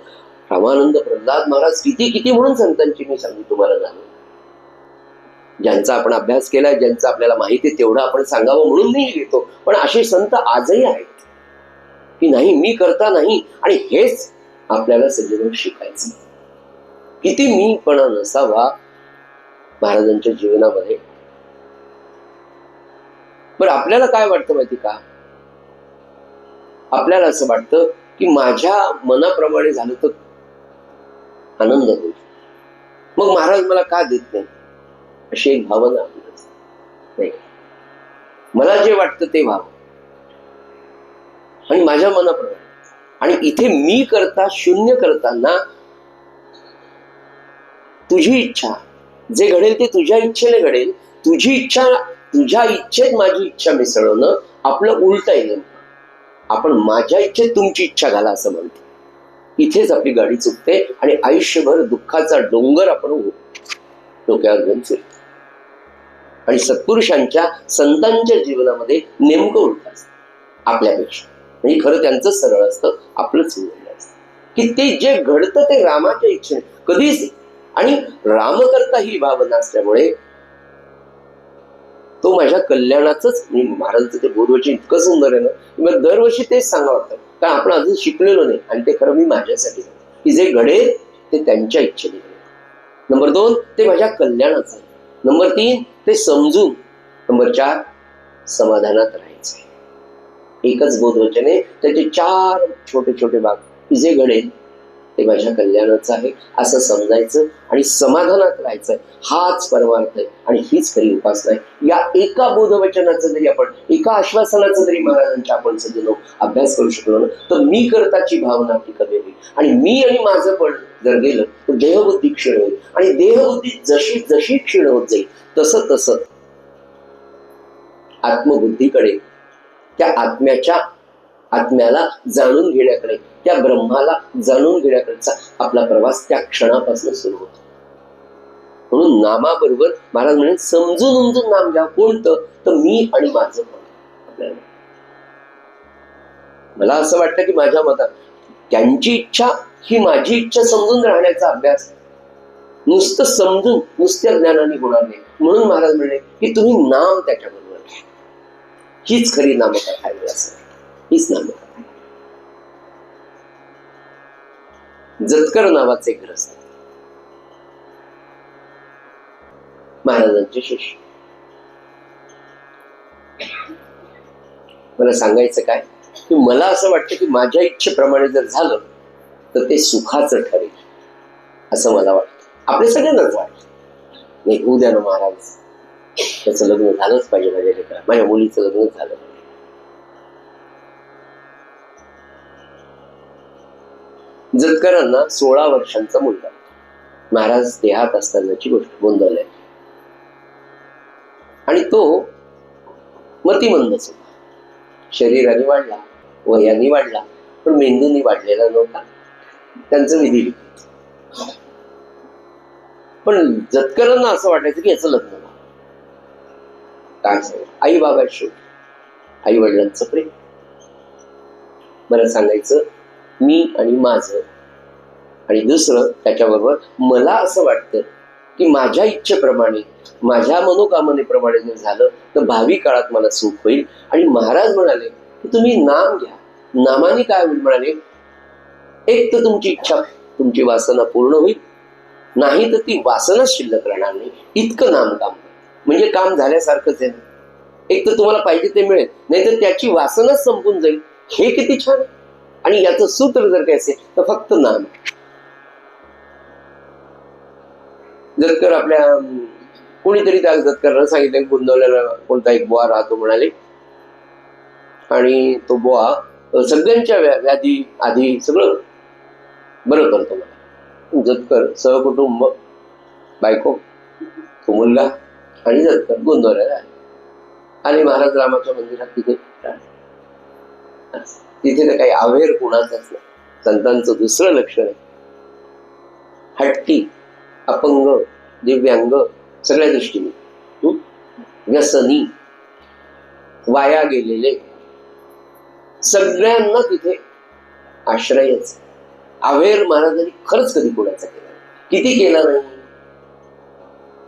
Speaker 2: रामानंद, प्रल्हाद महाराज, किती म्हणून संतांची मी सांगू तुम्हाला जाणून. ज्यांचा आपण अभ्यास केलाय, ज्यांचा आपल्याला माहिती आहे तेवढं आपण सांगावं म्हणून मी घेतो. पण असे संत आजही आहेत की नाही, मी करता नाही. आणि हेच आपल्याला सगळं शिकायचं. किती मीपणा नसावा महाराजांच्या जीवनामध्ये. बरं, आपल्याला काय वाटतं माहिती का? आपल्याला असं वाटतं की माझ्या मनाप्रमाणे झालं तर आनंद होईल, मग महाराज मला का देत नाही, अशी एक भावना नाही. मला जे वाटतं ते व्हावं आणि माझ्या मनाप्रमाणे. आणि इथे मी करता, शून्य करताना तुझी इच्छा, जे घडेल ते तुझ्या इच्छेने घडेल. तुझी इच्छा, तुझ्या इच्छेत माझी इच्छा मिसळणं आपलं उलट आहे. आपण माझ्या इच्छेत तुमची इच्छा घाला असं म्हणतो. इथेच आपली गाडी चुकते आणि आयुष्यभर दुःखाचा डोंगर आपण डोक्यावर घेऊन फिरतो. आणि सत्पुरुषांच्या संतांच्या जीवनामध्ये नेमकं उलट असतं आपल्यापेक्षा. म्हणजे खरं त्यांचं सरळ असतं, आपलंच उलटलं असतं. की ते जे घडतं ते रामाच्या इच्छेने कधीच, आणि रामकर्ता ही भावना असल्यामुळे तो माझ्या कल्याणाचंच. महाराजांचं ते बोधवचन इतकं सुंदर आहे ना, की दरवर्षी तेच सांगा वाटतं, कारण आपण अजून शिकलेलो नाही. आणि ते खरं मी माझ्यासाठी की जे घडेल ते त्यांच्या इच्छेने घडेल. नंबर 2, ते माझ्या कल्याणाचं. नंबर 3, ते समजून. नंबर 4, समाधानात राहायचं. एकच बोधवचन आहे, त्याचे 4 छोटे छोटे भाग. की जे घडेल ते माझ्या कल्याणाचं आहे असं समजायचं आणि समाधानात राहायचं. हाच परमार्थ आहे आणि हीच खरी उपासना आहे. या एका बोधवचनाचं जरी आपण, एका आश्वासनाचं जरी महाराजांच्या आपण सगळं अभ्यास करू शकलो ना, तर मी करताची भावना ती कमी होईल. आणि मी आणि माझं पण जर गेलं तर देहबुद्धी क्षीण होईल. आणि देहबुद्धी जशी जशी क्षीण होत जाईल तसं तसं आत्मबुद्धीकडे, त्या आत्म्याला जाणून घेण्याकडे, त्या ब्रह्माला जाणून घेण्याकडचा आपला प्रवास त्या क्षणापासून सुरू होतो. म्हणून नामाबरोबर महाराज म्हणे समजून उमजून नाम घ्या. कोणतं? तर मी आणि माझं पण. मला असं वाटतं की माझ्या मतात त्यांची इच्छा ही माझी इच्छा समजून राहण्याचा अभ्यास नुसतं समजून नुसत्या ज्ञानाने होणार नाही. म्हणून महाराज म्हणले की तुम्ही नाम त्याच्याबरोबर घ्या. हीच खरी नामकथा आहे. असं हीच नामकथा. जतकर नावाचे ग्रस्त महाराजांचे शिष्य. मला सांगायचं काय की मला असं वाटतं की माझ्या इच्छेप्रमाणे जर झालं तर ते सुखाचं ठरेल असं मला वाटतं. आपल्या सगळ्यांनाच वाटतं. नाही होऊ द्या ना महाराज, त्याचं लग्न झालंच पाहिजे, माझ्या लेकरा, माझ्या मुलीचं लग्न झालं. जतकरांना 16 वर्षांचा मुलगा. महाराज देहात असतानाची गोष्ट, गोंधळ आहे. आणि तो मतिमंदच होता. शरीराने वाढला, वयाने वाढला, पण मेंदूने वाढलेला नव्हता. त्यांचं विधी. पण जतकरांना असं वाटायचं की याचं लग्न व्हावं. काय सांग, आई बाबा शेवटी, आई वडिलांचं प्रेम. बरं सांगायचं, मी आणि माझं, आणि दुसरं त्याच्याबरोबर मला असं वाटतं की माझ्या इच्छेप्रमाणे, माझ्या मनोकामनेप्रमाणे जर झालं तर भावी काळात मला सुख होईल. आणि महाराज म्हणाले की तुम्ही नाम घ्या. नामाने काय होईल म्हणाले, एक तर तुमची इच्छा, तुमची वासना पूर्ण होईल, नाही तर ती वासनाच शिल्लक राहणार नाही. इतकं नाम काम म्हणजे काम झाल्यासारखंच आहे. एक तर तुम्हाला पाहिजे ते मिळेल, नाही तर त्याची वासनाच संपून जाईल. हे किती छान. आणि याचं सूत्र जर काय असेल तर फक्त नाम. जतकर आपल्या कोणीतरी त्या जतकरांना सांगितलं की गोंदवल्याला कोणता एक बुवा राहतो म्हणाले, आणि तो बुवा सगळ्यांच्या व्याधी आधी सगळं बरं करतो मला. जतकर सहकुटुंब, बायको, तो मुलगा आणि जतकर गोंदवल्याला आणि महाराज रामाच्या मंदिरात तिथे तर काही अवेर कुणाचाच नाही. संतांचं दुसरं लक्षण आहे, हट्टी, अपंग, दिव्यांग सगळ्या दृष्टीने, व्यसनी, वाया गेलेले सगळ्यांना तिथे आश्रयच. अवेर महाराजांनी खरंच कधी कोणाचा केला, किती केला नाही,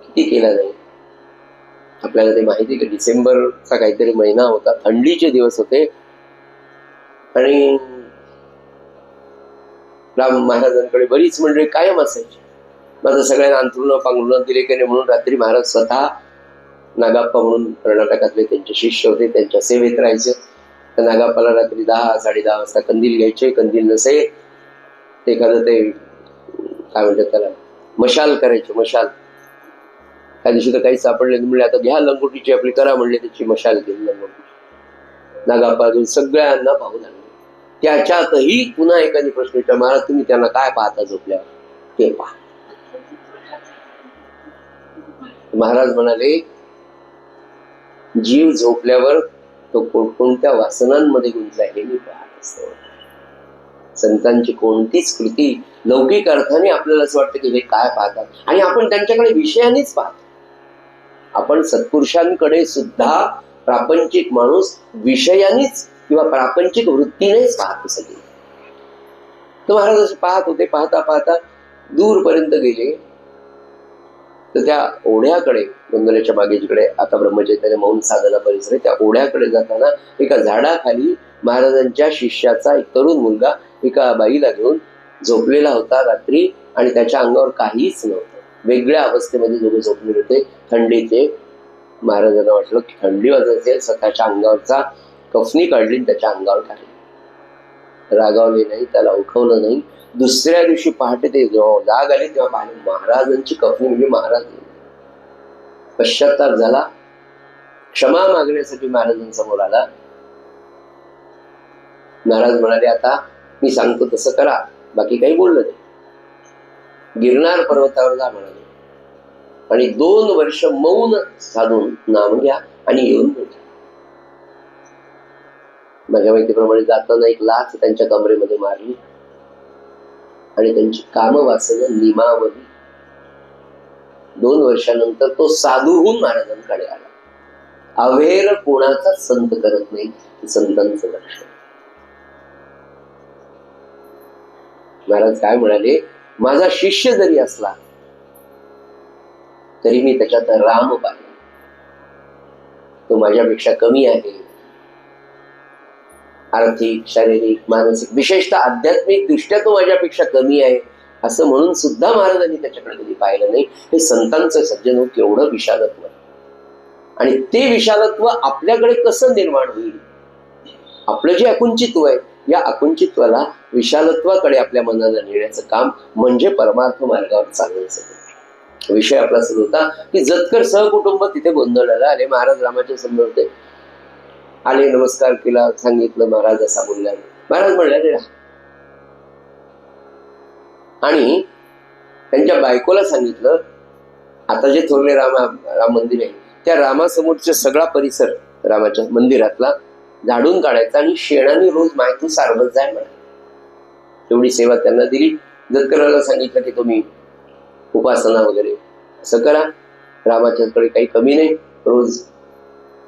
Speaker 2: किती केला नाही. आपल्याला ते माहिती की डिसेंबरचा काहीतरी महिना होता, थंडीचे दिवस होते, आणि राम महाराजांकडे बरीच मंडळी कायम असायची. माझं सगळ्यांना अंथरुण पांघरुण दिले की नाही म्हणून रात्री महाराज स्वतः नागाप्पा म्हणून कर्नाटकातले त्यांचे शिष्य होते, त्यांच्या सेवेत राहायचे. तर नागाप्पाला रात्री 10-10:30 वाजता कंदील घ्यायचे. कंदील नसे एखादं ते काय म्हणतात त्याला, मशाल करायचे. मशाल त्या दिवशी तर काही सापडले म्हणले, आता घ्या लंगोटीची आपली करा म्हणले, त्याची मशाल केली लंगोटी. नागाप्पा सगळ्यांना पाहू लागले. त्याच्यातही पुन्हा एखादी प्रश्न विचार, महाराज तुम्ही त्यांना काय पाहता झोपल्यावर, ते पहा. महाराज म्हणाले, जीव झोपल्यावर तो कोणत्या वासनांमध्ये गुंतलाय हे मी पाहत असतो. संतांची कोणतीच कृती लौकिक अर्थाने आपल्याला असं वाटतं की हे काय पाहतात, आणि आपण त्यांच्याकडे विषयानेच पाहतो. आपण सत्पुरुषांकडे सुद्धा प्रापंचिक माणूस विषयानेच किंवा प्रापंचिक वृत्तीनेच पाहतो सगळे. तर महाराज असे पाहत होते. पाहता पाहता दूरपर्यंत गेले तर त्या ओढ्याकडे, गोंधळाच्या मागे जिकडे आता ब्रह्मचैतन्य मौन साधना परिसर आहे, त्या ओढ्याकडे जाताना एका झाडाखाली महाराजांच्या शिष्याचा एक तरुण मुलगा एका बाईला घेऊन झोपलेला होता रात्री, आणि त्याच्या अंगावर काहीच नव्हतं. वेगळ्या अवस्थेमध्ये दोघे झोपलेले होते. थंडीचे. महाराजांना वाटलं की थंडी वाजत असेल, स्वतःच्या अंगावरचा कफनी काढली त्याच्या अंगावर टाकली. रागावले नाही, त्याला उठवलं नाही. दुसऱ्या दिवशी पहाटे ते जेव्हा जाग आली तेव्हा पाहिले महाराजांची कफनी, म्हणजे महाराज. पश्चाताप झाला. क्षमा मागण्यासाठी महाराजांसमोर आला. महाराज म्हणाले, आता मी सांगतो तसं करा. बाकी काही बोललं नाही. गिरनार पर्वतावर जा म्हणाले, आणि 2 वर्ष मौन साधून नाम घ्या आणि येऊन भेटा. माझ्या माहितीप्रमाणे जाताना एक लाच त्यांच्या कमरेमध्ये मारली आणि त्यांची कामवासना निमावली. 2 वर्षानंतर तो साधूहून महाराजांकडे आला. अवेर कोणाचा संत करत नाही, संतांचं लक्षण. महाराज काय म्हणाले, माझा शिष्य जरी असला तरी मी त्याच्यात राम पाहिला. तो माझ्यापेक्षा कमी आहे. आर्थिक, शारीरिक, मानसिक, विशेषतः आध्यात्मिक दृष्ट्या तो माझ्यापेक्षा कमी आहे, असं म्हणून सुद्धा महाराजांनी त्याच्याकडे कधी पाहिलं नाही. हे संतांचं सज्जन केवढं विशालत्व. आणि ते विशालत्व आपल्याकडे कसं निर्माण होईल? आपलं जे अकुंचित्व आहे, या अकुंचित्वाला विशालत्वाकडे आपल्या मनाला नेण्याचं काम म्हणजे परमार्थ मार्गावर चालवायचं. विषय आपला सुरू होता की जतकर सहकुटुंब तिथे गोंधळाला आले. महाराज रामाच्या समोर होते. आले, नमस्कार केला, सांगितलं महाराज असा बोलला. महाराज म्हणले राहा. आणि त्यांच्या बायकोला सांगितलं, आता जे थोरले राम मंदिर आहे त्या रामासमोरचा सगळा परिसर रामाच्या मंदिरातला झाडून काढायचा आणि शेणाने रोज माहिती सारवत जाय म्हणा. तेवढी सेवा त्यांना दिली. जतकराला सांगितलं की तुम्ही उपासना वगैरे असं करा, रामाच्याकडे काही कमी नाही. रोज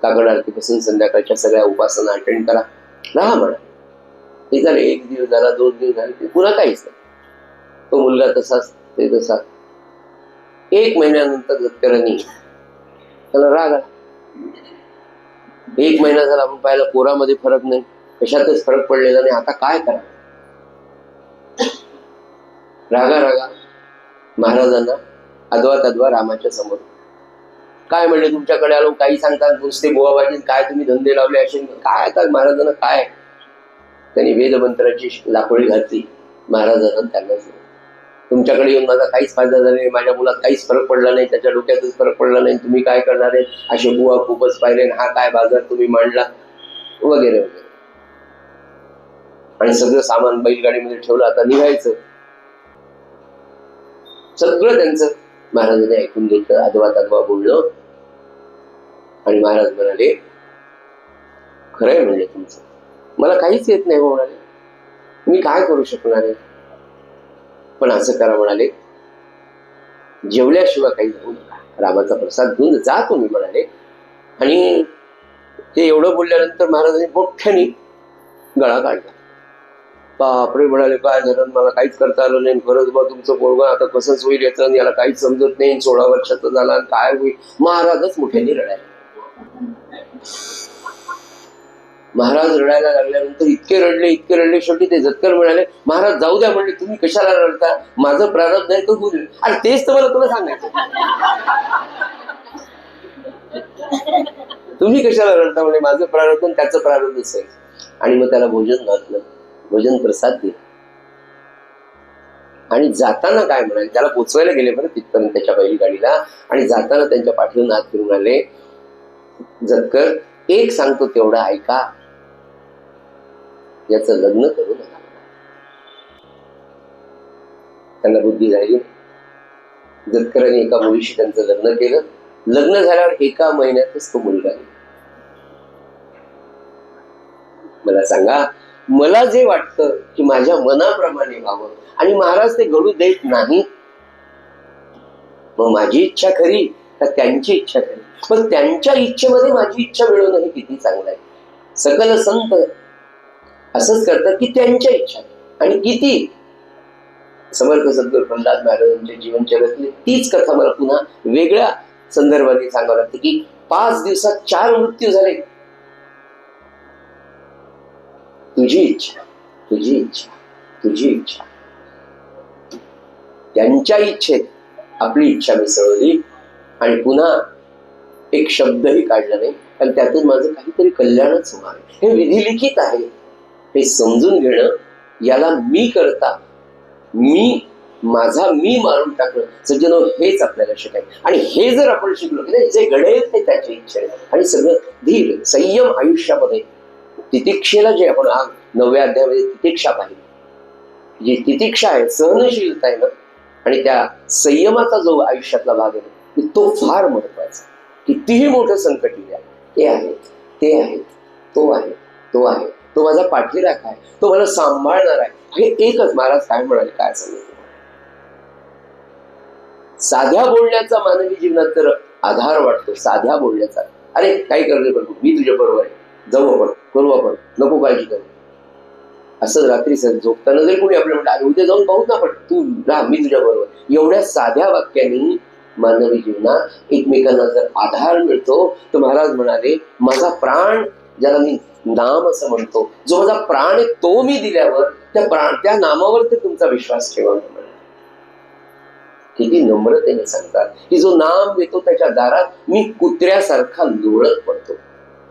Speaker 2: काकड आरतीपासून संध्याकाळच्या सगळ्या उपासना अटेंड करा, राहा म्हणा. ते झाले. 1 दिवस झाला, 2 दिवस झाले, ते पुन्हा काहीच नाही. तो मुलगा तसाच, ते तसा. 1 महिन्यानंतर जतकरांनी त्याला राग आला. 1 महिना झाला, आपण पाहिलं पोरामध्ये फरक नाही, कशातच फरक पडलेला नाही. आता काय करा? रागा महाराजांना अद्वा रामाच्या समोर काय म्हणले, तुमच्याकडे आलो काही सांगतात, नुसते बोवाबाजी, काय तुम्ही धंदे लावले असे काय? आता महाराजांना काय, त्यांनी वेदमंत्राची लाकोडी घातली महाराजांना. त्यांना तुमच्याकडे येऊन माझा काहीच फायदा झाला नाही, माझ्या मुलात काहीच फरक पडला नाही, त्याच्या डोक्यातच फरक पडला नाही, तुम्ही काय करणार आहे? असे बुवा खूपच पाहिले, हा काय बाजार तुम्ही मांडला वगैरे वगैरे. आणि सगळं सामान बैलगाडीमध्ये ठेवलं, आता निघायचं. सगळं त्यांचं महाराजांनी ऐकून घेतलं. अद्वा बोललं. आणि महाराज म्हणाले, खरंय म्हणजे तुमचं, मला काहीच येत नाही म्हणाले, मी काय करू शकणार आहे? पण असं करा म्हणाले, जेवल्याशिवाय काही जाऊ नका, रामाचा प्रसाद घेऊन जा तुम्ही म्हणाले. आणि ते एवढं बोलल्यानंतर महाराजांनी मोठ्याने गळा काढला. बापरे म्हणाले, काय झालं, मला काहीच करता आलं नाही. खरंच बा तुमचं पोरगं आता कसंच होईल याचं, याला काहीच समजत नाही. 16 वर्षाचा झाला, काय होईल? महाराजच मोठ्याने रडायला. महाराज रडायला लागल्यानंतर इतके रडले, शेवटी ते जतकर म्हणाले, महाराज जाऊ द्या म्हणले, तुम्ही कशाला रडता? माझं प्रारब्ध आहे तो होईल. आणि तेच तर मला तुला सांगायचं, तुम्ही कशाला रडता म्हणे, माझं प्रारब्ध त्याचं प्रारब्ध असेल. आणि मग त्याला भोजन घातलं, भोजन प्रसाद दिला. आणि जाताना काय म्हणाले, त्याला पोचवायला गेले बरं तिथपर्यंत त्याच्या बैलगाडीला. आणि जाताना त्यांच्या पाठीवरून हात फिरून आले, जतकर एक सांगतो तेवढं ऐका, याचं लग्न करू नका. त्यांना बुद्धी झाली. जतकरांनी एका मुलीशी त्यांचं लग्न केलं. लग्न झाल्यावर 1 महिन्यातच तो मुलगा. मला सांगा, मला जे वाटतं की माझ्या मनाप्रमाणे व्हावं आणि महाराज ते घडू देत नाही, मग माझी इच्छा खरी का त्यांची इच्छा खरी? पण त्यांच्या इच्छेमध्ये माझी इच्छा मिळवणं हे किती चांगलं आहे. सकल संत असंच करतात की त्यांच्या इच्छा, आणि किती समर्थ सद्गुरू प्रल्हाद महाराजांच्या जीवनचरित्रातली तीच कथा मला पुन्हा वेगळ्या संदर्भाने सांगावं लागतं की 5 दिवसात 4 मृत्यू झाले. तुझी इच्छा, तुझी इच्छा, तुझी इच्छा. त्यांच्या इच्छेत आपली इच्छा मिसळली आणि पुन्हा एक शब्दही काढला नाही, कारण त्यातून माझं काहीतरी कल्याणच होणार आहे. हे विधिलिखित आहे, हे समजून घेणं, याला मी करता मी माझा मी मारून टाकलं सज्जनो, हेच आपल्याला शिकायचं. आणि हे जर आपण शिकलो की नाही, जे घडेल ते त्याची इच्छा आहे. आणि सगळं धीर संयम आयुष्यामध्ये, तितिक्षेला जे आपण 9व्या अध्यायामध्ये तितिक्षा पाहिली, जी तितिक्षा आहे, सहनशीलता आहे ना, आणि त्या संयमाचा जो आयुष्यातला भाग आहे तो फार महत्वाचा. कितीही मोठं संकट येईल, ते आहेत, ते आहेत, तो आहे, तो आहे, तो माझा पाठीराख आहे, तो मला सांभाळणार आहे. हे एकच महाराज काय म्हणाले, काय सांगितलं, साध्या बोलण्याचा मानवी जीवनात तर आधार वाटतो. साध्या बोलण्याचा, अरे काही करणे करतो, मी तुझ्या बरोबर आहे, जाऊ आपण, करू आपण, नको काळजी करू. असं रात्री झोपताना जरी कोणी आपल्याला म्हणलं, उद्या जाऊन पाहू ना आपण, तू राहा, मी तुझ्या बरोबर. एवढ्या साध्या वाक्याने मानवी जीवनात एकमेकांना जर आधार मिळतो, तर महाराज म्हणाले, माझा प्राण, ज्याला मी नाम असं म्हणतो, जो माझा प्राण आहे तो मी दिल्यावर त्या नामावर तर तुमचा विश्वास ठेवा. किती नम्रतेने सांगतात की जो नाम देतो त्याच्या दारात मी कुत्र्यासारखा लोळत पडतो.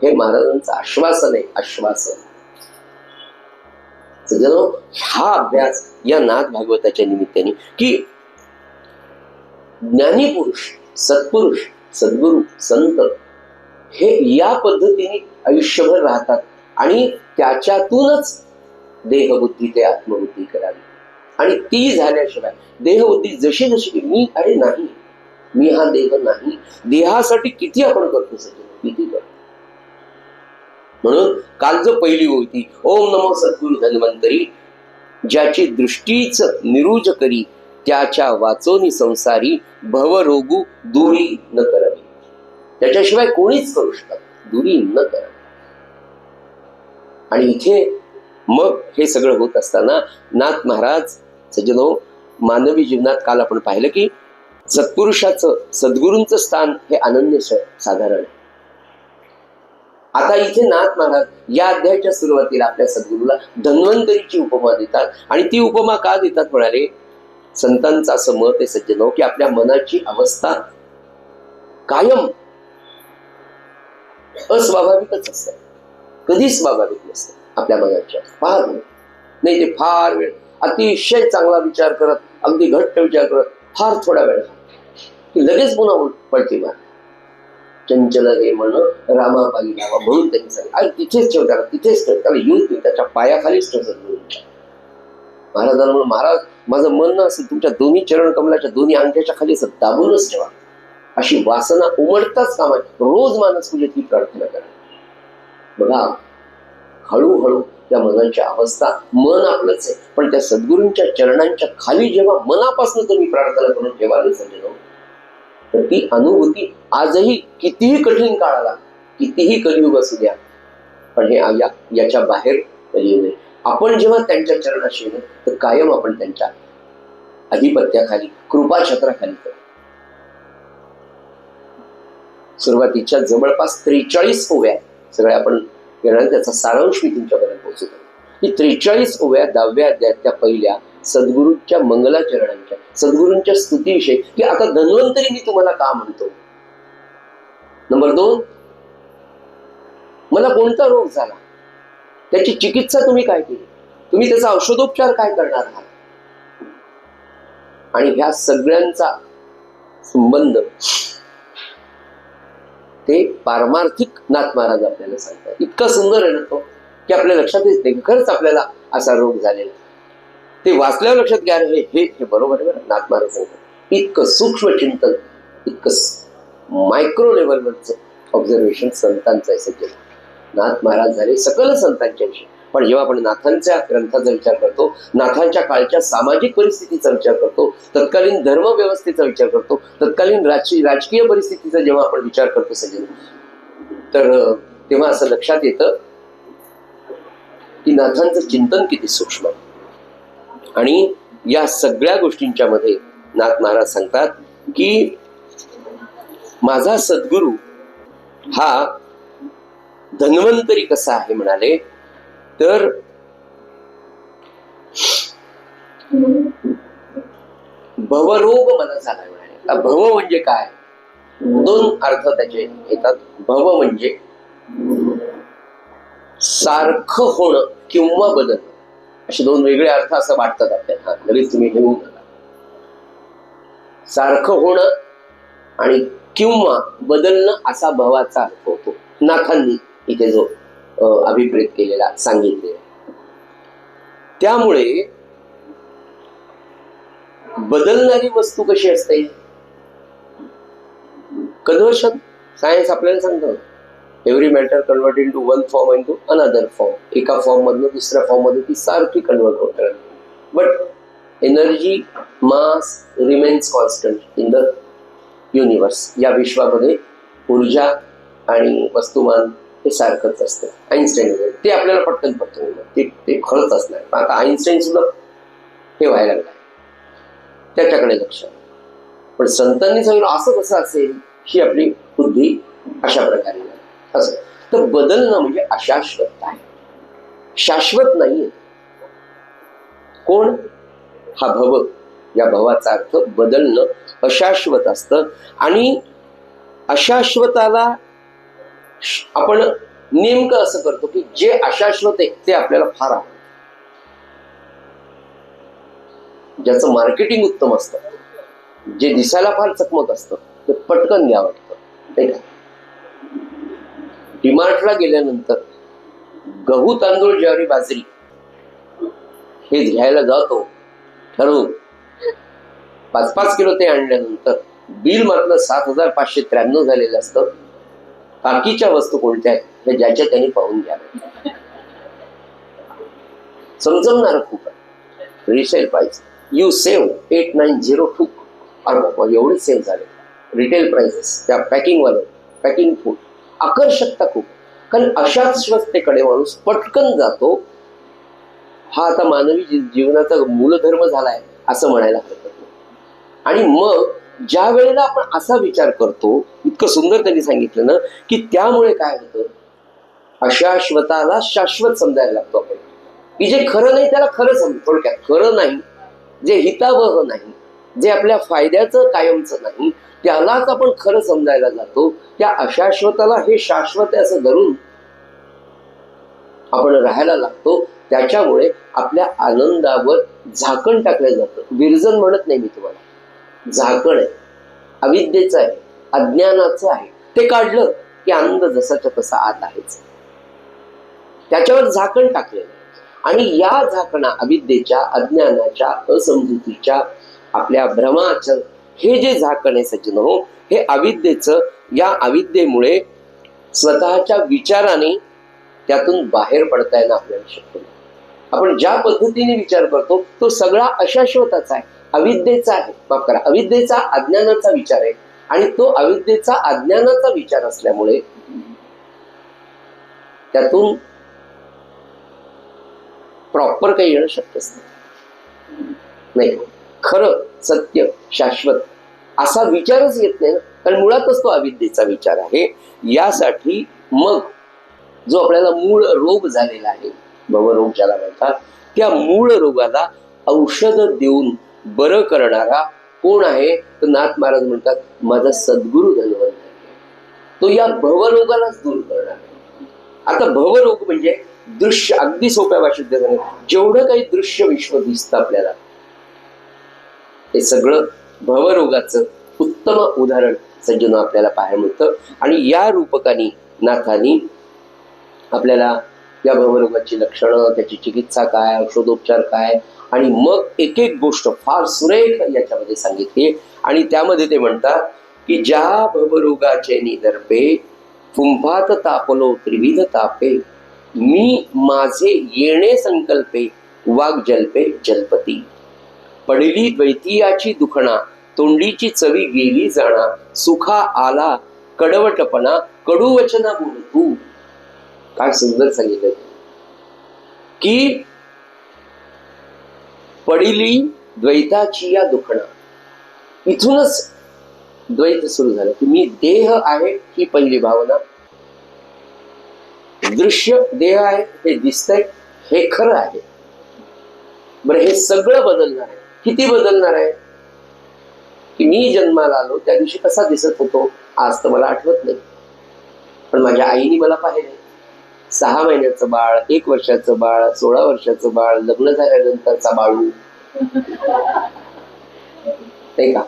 Speaker 2: हे महाराजांचं आश्वासन आहे, आश्वासन. हा अभ्यास या नाथ भागवताच्या निमित्ताने की ज्ञानी पुरुष, सत्पुरुष, सद्गुरु, संत हे या पद्धतीने आयुष्यभर राहतात आणि त्याच्यातूनच देहबुद्धी ते आत्मबुद्धी करावी. आणि ती झाल्याशिवाय देहबुद्धी जशी जशी मी, अरे नाही, मी हा देह नाही, देहासाठी किती आपण करतो सगळं, किती करतो. म्हणून काल जो पहिली होती, ओम नमो सद्गुरु धन्वंतरी, ज्याची दृष्टीच निरुज करी, त्याच्या वाचोनी संसारी, भवरोगू दुरी न करावी. त्याच्याशिवाय कोणीच करू शकत, दुरी न करावी. आणि इथे मग हे सगळं होत असताना नाथ महाराज सज्जनो, मानवी जीवनात काल आपण पाहिलं की सत्पुरुषाचं, सद्गुरूंचं स्थान हे अनन्य साधारण आहे. आता इथे नाथ महाराज या अध्यायाच्या सुरुवातीला आपल्या सद्गुरूला धन्वंतरीची उपमा देतात. आणि ती उपमा का देतात म्हणाले, संतांचं असं मत आहे सज्जनो की आपल्या मनाची अवस्था कायम अस्वाभाविकच असते, कधीच स्वाभाविक नसते. आपल्या मनाची फार नाही, ते फार वेळ अतिशय चांगला विचार करत, अगदी घट्ट विचार करत, फार थोडा वेळ की लगेच पुन्हा पळते मार. चंचल हे म्हणून रामापायी लावा, म्हणून त्यांनी सांगितलं, अरे तिथेच ठेव त्याला, तिथेच ठेव त्याला, येऊन त्याच्या पायाखालीच ठेवतात. महाराजांना म्हणून, महाराज माझं म्हणणं असेल तुमच्या दोन्ही चरण कमलाच्या दोन्ही अंगठ्याच्या खाली असं दाबूनच ठेवा, अशी वासना उमटताच कामा. रोज मानस पूजेत ही प्रार्थना करा. बघा, हळूहळू त्या मनाची अवस्था, मन आपलंच आहे, पण त्या सद्गुरूंच्या चरणांच्या खाली जेव्हा मनापासून तुम्ही प्रार्थना करून ठेवायला समजलो, तर ती अनुभूती आजही कितीही कठीण काळाला, कितीही कलियुग असू द्या, पण हे याच्या बाहेर कलियुग आहे. आपण जेव्हा त्यांच्या चरणाशी येतो, तर कायम आपण त्यांच्या अधिपत्याखाली, कृपाछत्राखाली करतो. सुरुवातीच्या जवळपास 43 ओव्या सगळ्या आपण घेणार, त्याचा सारांश मी तुमच्यापर्यंत पोहोचवतो. ही 43 ओव्या 10व्या अध्यायाच्या पहिल्या सद्गुरूंच्या मंगलाचरणांच्या, सद्गुरूंच्या स्तुतीविषयी, की आता धन्वंतरी मी तुम्हाला का म्हणतो. नंबर 2, मला कोणता रोग झाला, त्याची चिकित्सा तुम्ही काय केली, तुम्ही त्याचा औषधोपचार काय करणार आहात. आणि ह्या सगळ्यांचा संबंध ते पारमार्थिक नाथ महाराज आपल्याला सांगतात. इतका सुंदर आहे ना तो, की आपल्या लक्षात येते खरंच आपल्याला असा रोग झालेला. ते वाचल्यावर लक्षात घ्या, हे हे हे बरोबर आहे. नाथ महाराज सांगतात, इतकं सूक्ष्म चिंतन, इतकं मायक्रो लेवलवरचं ऑब्झर्वेशन संतांचं आहे. सज्जन नाथ महाराज झाले सकल संतांच्या विषयी, पण जेव्हा आपण नाथांच्या ग्रंथाचा विचार करतो, नाथांच्या काळच्या सामाजिक परिस्थितीचा विचार करतो, तत्कालीन धर्मव्यवस्थेचा विचार करतो, तत्कालीन राजकीय परिस्थितीचा जेव्हा आपण विचार करतो सगळे, तर तेव्हा असं लक्षात येतं की नाथांचं चिंतन किती सूक्ष्म. आणि या सगळ्या गोष्टींच्या मध्ये नाथ महाराज सांगतात की माझा सद्गुरू हा धन्वंतरी कसा आहे म्हणाले, तर भवरोग मला झालाय म्हणाले. भव म्हणजे काय, दोन अर्थ त्याचे येतात. भव म्हणजे सारखं होणं किंवा बदल, असे दोन वेगळे अर्थ असं वाटतात आपल्याला. लगेच तुम्ही घेऊन नका. सारखं होणं आणि किंवा बदलणं असा भवाचा अर्थ होतो. नाथांनी इथे जो अभिप्रेत केलेला सांगितलेला. त्यामुळे बदलणारी वस्तू कशी असते, कन्व्हर्शन सायन्स आपल्याला सांगतं, every matter convert into one form into another form. एका फॉर्म मधनं दुसऱ्या फॉर्म मध्ये ती सारखी कन्वर्ट होत राहते. But energy mass remains constant in the universe. या विश्वामध्ये ऊर्जा आणि वस्तुमान हे सारखंच असतं. आईन्स्टाईन ते आपल्याला पटकन पटकन ते खरंच असणार. आता आईन्स्टाईन सुद्धा हे व्हायला लागलं, त्याच्याकडे लक्ष. पण संतांनी सांगितलं असं कसं असेल, ही आपली बुद्धी अशा प्रकारे असं. तर बदलणं म्हणजे अशाश्वत आहे, शाश्वत नाहीये. कोण, हा भव. या भवाचा अर्थ बदलणं, अशाश्वत असतं. आणि अशाश्वताला आपण नेमकं असं करतो की जे अशाश्वत आहे ते आपल्याला फार आवडतं, ज्याचं मार्केटिंग उत्तम असतं, जे दिसायला फार चकमक असतं, ते पटकन घ्यावं वाटतं. डीमार्टला गेल्यानंतर गहू, तांदूळ, ज्वारी, बाजरी हे घ्यायला जातो ठरवून, 5-5 किलो ते आणल्यानंतर बिल मात्र 7,593 झालेलं असतं. बाकीच्या वस्तू कोणत्या आहेत हे ज्याच्या त्यांनी पाहून घ्याव्या. समजवणार खूप आहे. रिसेल प्राइस यू सेव्ह 8902, एवढे सेव्ह झाले. रिटेल प्राइसेस, त्या पॅकिंग वाले, पॅकिंग फूड, आकर्षकता खूप. कारण अशाच स्वस्तेकडे माणूस पटकन जातो. हा आता मानवी जीवनाचा मूलधर्म झालाय असं म्हणायला हरकत नाही. आणि मग ज्या वेळेला आपण असा विचार करतो, इतकं सुंदर त्यांनी सांगितलं ना, की त्यामुळे काय होतं, अशाश्वताला शाश्वत समजायला लागतो आपण. की जे खरं नाही त्याला खरं समजतो. थोडक्यात खरं नाही, जे हितावह नाही, जे आपल्या फायद्याचं कायमचं नाही, त्यालाच आपण खरं समजायला जातो. त्या अशाश्वताला हे शाश्वत आहे असं धरून आपण राहायला लागतो. त्याच्यामुळे आपल्या आनंदावर झाकण टाकलं जातं. विरजन म्हणत नाही मी तुम्हाला, झाकण आहे, अविद्येचं आहे, अज्ञानाचं आहे. ते काढलं की आनंद जसाच्या तसा आत आहेच. त्याच्यावर झाकण टाकलेलं आहे. आणि या झाकणा, अविद्येच्या, अज्ञानाच्या, असमजुतीच्या, आपल्या भ्रमाचं हे जे झाकण आहे सज्जन हो, हे अविद्येचं, या अविद्येमुळे स्वतःच्या विचाराने त्यातून बाहेर पडता येणं आपल्याला शक्य नाही. आपण ज्या पद्धतीने विचार करतो तो सगळा अशाश्वताचा आहे, अविद्येचा आहे. माफ करा, अविद्येचा, अज्ञानाचा विचार आहे. आणि तो अविद्येचा, अज्ञानाचा विचार असल्यामुळे त्यातून प्रॉपर काही येणं शक्यच नाही. खरं, सत्य, शाश्वत असा विचारच येत नाही ना, कारण मुळातच तो अविद्येचा विचार आहे. यासाठी मग जो आपल्याला मूळ रोग झालेला आहे, भवरोग ज्याला म्हणतात, त्या मूळ रोगाला औषध देऊन बरं करणारा कोण आहे, तर नाथ महाराज म्हणतात माझा सद्गुरू धन्वंतरी, तो या भवरोगालाच दूर करणार. आता भवरोग म्हणजे दृश्य, अगदी सोप्या भाषेत जेवढं काही दृश्य विश्व दिसतं आपल्याला, हे सगळं भवरोगाचं उत्तम उदाहरण सज्जन आपल्याला पाहायला मिळतं. आणि या रूपकानी नाथांनी आपल्याला या भवरोगाची लक्षणं, त्याची चिकित्सा काय, औषधोपचार काय, आणि मग एक एक गोष्ट फार सुरेख याच्यामध्ये सांगितली. आणि त्यामध्ये ते म्हणतात की ज्या भवरोगाचे निदर्पे, कुंभात तापलो त्रिविध तापे, मी माझे येणे संकल्पे वाघ जल्पे जलपती. पडली द्वैतीयाची दुखणा तोंडीची चवी गेली जाणा. सुखा आला कडवटपणा कडू वचना बोल तू. काय सुंदर सांगितलं की पडिली द्वैताची या दुखणा. इथूनच द्वैत सुरू झालं की मी देह आहे ही पहिली भावना. दृश्य देह आहे हे दिसतंय हे खरं आहे. बरं हे सगळं बदलणार आहे. किती बदलणार आहे की मी जन्माला आलो त्या दिवशी कसा दिसत होतो आज तर मला आठवत नाही, पण माझ्या आईने मला पाहिलंय. 6 महिन्याचं बाळ, 1 वर्षाचं बाळ, 16 वर्षाचं बाळ, लग्न झाल्यानंतरचा बाळू, नाही का,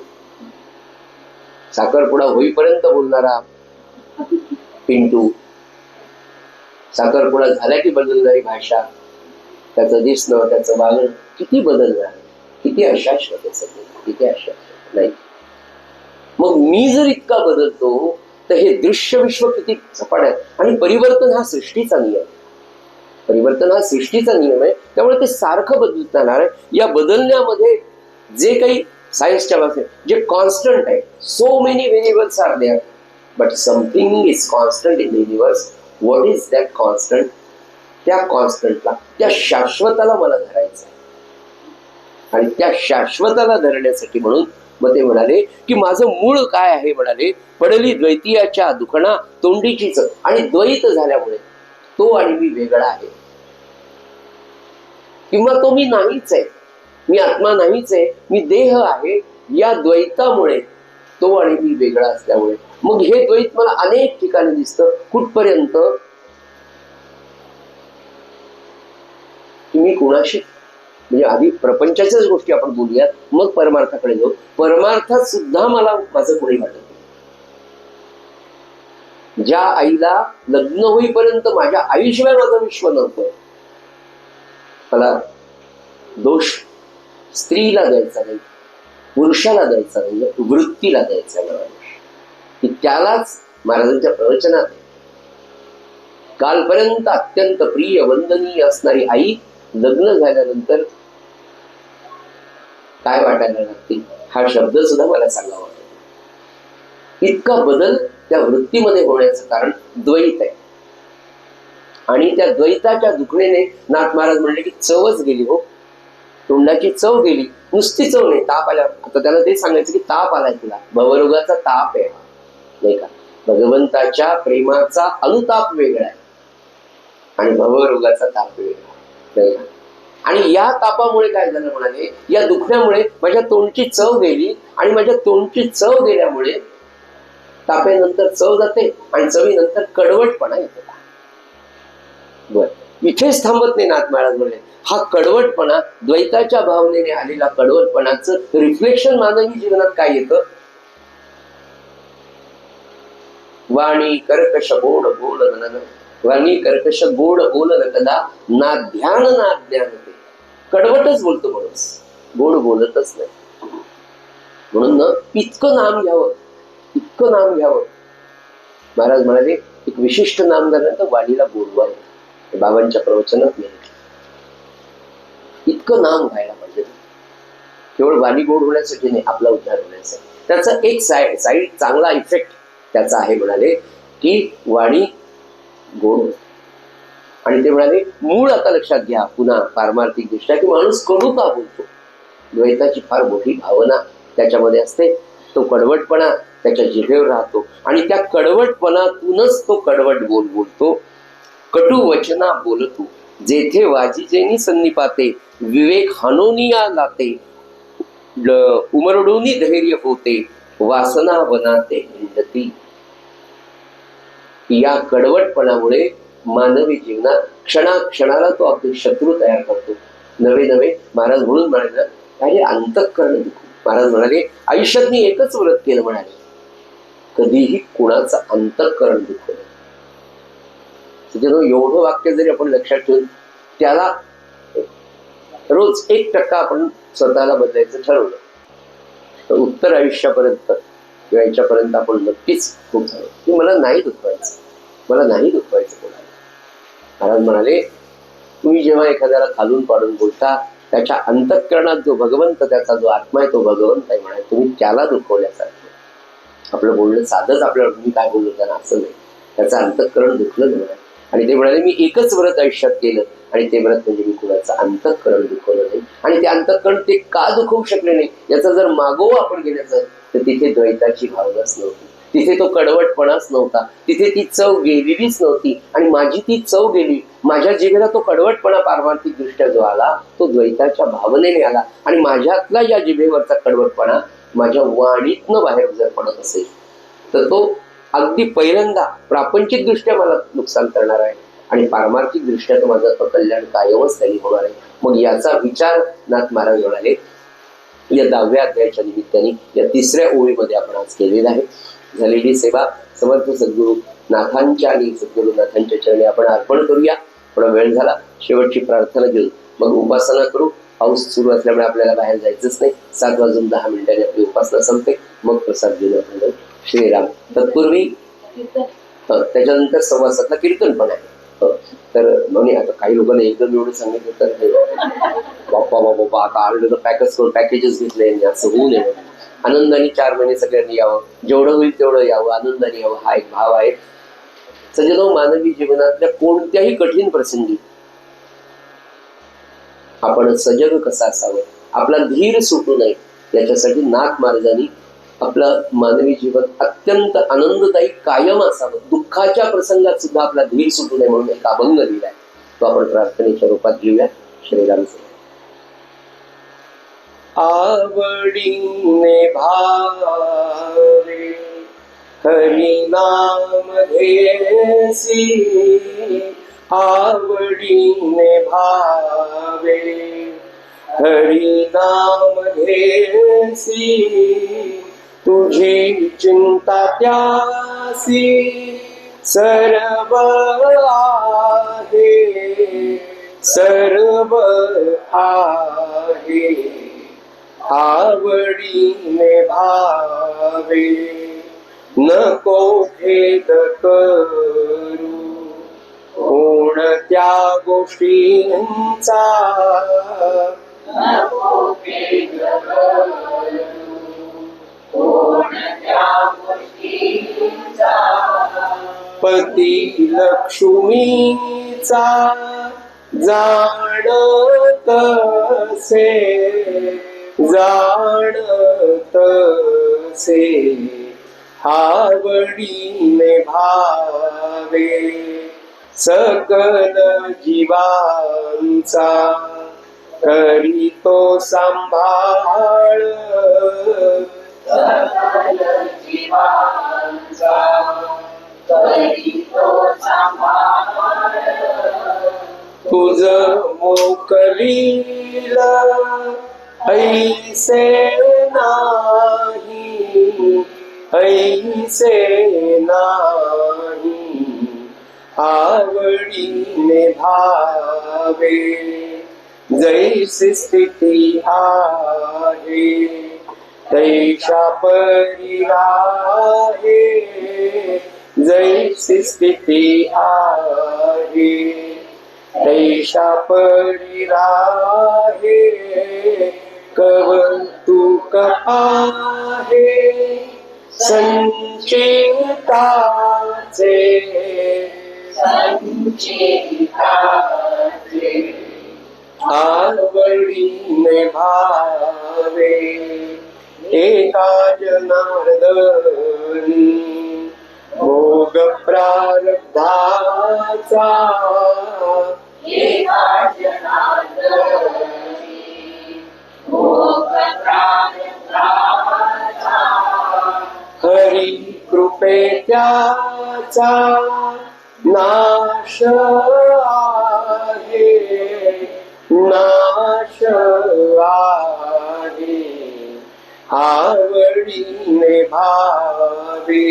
Speaker 2: साखरपुडा होईपर्यंत बोलणारा पिंटू, साखरपुडा झाल्या की बदलणारी भाषा, त्याचं दिसणं, त्याचं वागणं किती बदलणार, किती अशाश्वत आहे सगळं, किती अशाश्वत नाही. मग मी जर इतका बदलतो तर हे दृश्य विश्व किती झपाट आहे. आणि परिवर्तन हा सृष्टीचा नियम, परिवर्तन हा सृष्टीचा नियम आहे. त्यामुळे ते सारखं बदलत राहणार आहे. या बदलण्यामध्ये जे काही सायन्सच्या बाबतीत जे कॉन्स्टंट आहे, so many variables are there but something is constant in the universe. What is that constant? त्या कॉन्स्टंटला, त्या शाश्वताला मला धरायचं आहे. आणि त्या शाश्वताला धरण्यासाठी म्हणून मग ते म्हणाले की माझं मूळ काय आहे. म्हणाले पडली द्वैतीयाच्या दुखणा तोंडीची चव. आणि द्वैत झाल्यामुळे तो आणि मी वेगळा आहे, किंवा तो मी नाहीच आहे, मी आत्मा नाहीच आहे, मी देह आहे. या द्वैतामुळे तो आणि मी वेगळा असल्यामुळे मग हे द्वैत मला अनेक ठिकाणी दिसतं. कुठपर्यंत की मी कुणाशी, म्हणजे आधी प्रपंचाच्याच गोष्टी आपण बोलूयात मग परमार्थाकडे जाऊ. परमार्थात सुद्धा मला माझं कोणी वाटत नाही. ज्या आईला लग्न होईपर्यंत माझ्या आईशिवाय माझं विश्व नव्हतं, मला दोष स्त्रीला द्यायचा नाही, पुरुषाला द्यायचा नाही, वृत्तीला द्यायचा नाही, की त्यालाच महाराजांच्या प्रवचनात कालपर्यंत अत्यंत प्रिय वंदनीय असणारी आई लग्न झाल्यानंतर काय वाटायला लागते हा शब्द सुद्धा मला सांगावा वाटतो. इतका बदल त्या वृत्तीमध्ये होण्याचं कारण द्वैत आहे. आणि त्या द्वैताच्या दुखणेने नाथ महाराज म्हणले की चवच गेली हो, तोंडाची चव गेली. नुसती चव नाही, ताप आल्या. आता त्याला ते सांगायचं की ताप आलाय तुला, भवरोगाचा ताप आहे, नाही का. भगवंताच्या प्रेमाचा अनुताप वेगळा आहे आणि भवरोगाचा ताप वेगळा, नाही का. आणि या तापामुळे काय झालं म्हणाले, या दुखण्यामुळे माझ्या तोंडची चव गेली. आणि माझ्या तोंडची चव गेल्यामुळे तापेनंतर चव जाते आणि चवीनंतर कडवटपणा येतो. बर, इथेच थांबत नाही नाथ महाराज म्हणले. हा कडवटपणा, द्वैताच्या भावनेने आलेला कडवटपणाचं रिफ्लेक्शन मानवी जीवनात काय येतं. वाणी कर्कश गोड गोड नन, वाणी कर्कश गोड बोल कदा, ना ध्यान ना ज्ञान ते. कडवटच बोलतो माणूस, गोड बोलतच नाही. म्हणून ना इतकं नाम घ्यावं, इतकं नाम घ्यावं. महाराज म्हणाले एक विशिष्ट नाम झालं तर वाणीला बोलवाय. बाबांच्या प्रवचनात नाही, इतकं नाम व्हायला पाहिजे. केवळ वाणी गोड होण्यासाठी नाही, आपला उद्धार होण्यासाठी. त्याचा एक साईड चांगला इफेक्ट त्याचा आहे. म्हणाले की वाणी गोड. आणि ते म्हणाले मूळ आता लक्षात घ्या पुन्हा पारमार्थिक दृष्ट्या की माणूस कडू का बोलतो. द्वैताची फार मोठी भावना त्याच्यामध्ये असते. तो कडवटपणा त्याच्या जिभेवर राहतो आणि त्या कडवटपणातूनच तो कडवट बोलतो. कटू वचना बोलतो, जेथे वाजिजेनी सन्निपाते, विवेक हानोनिया लाते, उमरडोनी धैर्य होते, वासना वनाते हिंडती. या कडवटपणामुळे मानवी जीवनात क्षणाक्षणाला तो आपले शत्रू तयार करतो. नवे नवे महाराज म्हणून म्हणाले काही अंतःकरण दुखू. महाराज म्हणाले आयुष्यात मी एकच व्रत केलं, म्हणाले कधीही कुणाचं अंतःकरण दुखू नये. एवढं वाक्य जरी आपण लक्षात ठेवून त्याला रोज 1% आपण स्वतःला बदलायचं ठरवलं तर उत्तर आयुष्यापर्यंत किंवा याच्यापर्यंत आपण नक्कीच खूप झालो की मला नाही दुखवायचं, मला नाही दुखवायचं कोणाला. महाराज म्हणाले, तुम्ही जेव्हा एखाद्याला खालून पाडून बोलता, त्याच्या अंतःकरणात जो भगवंत, त्याचा जो आत्मा आहे तो भगवंत आहे म्हणाले, तुम्ही त्याला दुखवल्यासारखं. आपलं बोलणं साधंच आपल्याला तुम्ही काय बोललो त्यांना असं नाही, त्याचं अंतःकरण दुखलं म्हणाले. आणि ते म्हणाले, मी एकच व्रत आयुष्यात केलं आणि ते व्रत म्हणजे मी कुणाचं अंतःकरण दुखवलं नाही. आणि ते अंतःकरण ते का दुखवू शकले नाही याचा जर मागोवा आपण गेल्याचं तर तिथे द्वैताची भावनाच नव्हती, तिथे तो कडवटपणाच नव्हता, तिथे ती चव गेलेलीच नव्हती. आणि माझी ती चव गेली, माझ्या जिभेला तो कडवटपणा पारमार्थिक दृष्ट्या जो आला तो द्वैताच्या भावनेने आला. आणि माझ्यातला या जिभेवरचा कडवटपणा माझ्या वाणीतनं बाहेर जर पडत असेल तर तो अगदी पहिल्यांदा प्रापंचिक दृष्ट्या मला नुकसान करणार आहे आणि पारमार्थिक दृष्ट्या तो माझं कल्याण कायमच त्यांनी होणार आहे. मग याचा विचार नाथ महाराज म्हणाले या 10व्या अध्यायाच्या निमित्ताने या 3ऱ्या ओळीमध्ये आपण आज केलेला आहे. झालेली सेवा समर्थ सद्गुरु नाथांच्या आणि सद्गुरुनाथांच्या चरणी आपण अर्पण करूया. थोडा वेळ झाला, शेवटची प्रार्थना घेऊन मग उपासना करू. पाऊस सुरू असल्यामुळे आपल्याला बाहेर जायचंच नाही. 7:10 आपली उपासना संपते, मग प्रसाद घेऊन आपण जाऊ. श्रीराम. तत्पूर्वी त्याच्यानंतर सव्वासातला कीर्तन पण आहे. तर म्हणजे आता काही लोकांना एकदम एवढं सांगितलं तर बाप्पा बाप्पा आता आलं तर पॅकच करून पॅकेजेस घेतले असं होऊ नये. आनंदाने 4 महिने सगळ्यांनी यावं, जेवढं होईल तेवढं यावं, आनंदाने यावं, हा एक भाव आहे. सज्जनो, मानवी जीवनातल्या कोणत्याही कठीण प्रसंगी आपण सजग कसं असावं, आपला धीर सुटू नये याच्यासाठी नाथ महाराजांनी आपलं मानवी जीवन अत्यंत आनंददायी कायम असावं, दुःखाच्या प्रसंगात सुद्धा आपला धीर सुटू नये म्हणून एक अभंग दिलाय. तो आपण प्रार्थनेच्या रूपात घेऊया. श्रीराम. आवडीने भावे हरी नाम घेसी, आवडीने भावे हरी नाम घेसी, तुझी चिंता त्यासी सर्व आहे, सर्व आहे. आवडीने भावे नको खेद करू कोणत्या गोष्टींचा, नको खेद करू कोणत्या गोष्टींचा. पती लक्ष्मीचा जाणत से, जाणत से. आवडीने भावे सकल जीवांचा करीतो सांभाळ, सकल जीवांचा करीतो सांभाळ. तुझ मोकलील ऐसे नाही, ऐसे नाही. आवडीने भावे जैसी स्थिती आहे तैशा परी आहे, जैसी स्थिती आहे तैशा परी आहे. कौतुक आहे संचिताचे, संचिताचे. आवडीने भावे एका जनार्दनी भोग प्रारब्धाचा, एका जनार्दनी भोग प्रारब्धाचा. हरी कृपे त्याचा नाश आहे, नाश आहे. आवडीने भावे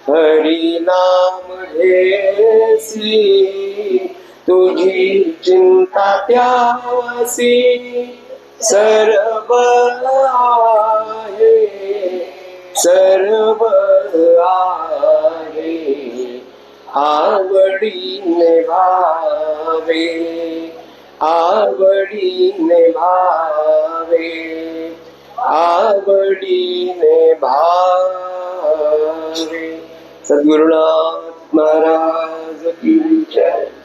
Speaker 2: हरी नाम घेसी, तुझी चिंता त्यासी सर्व आहे, सर्व आहे. आवडीने भावे, आवडीने भावे, आवडीने भावे. सद्गुरुनाथ महाराज की जय.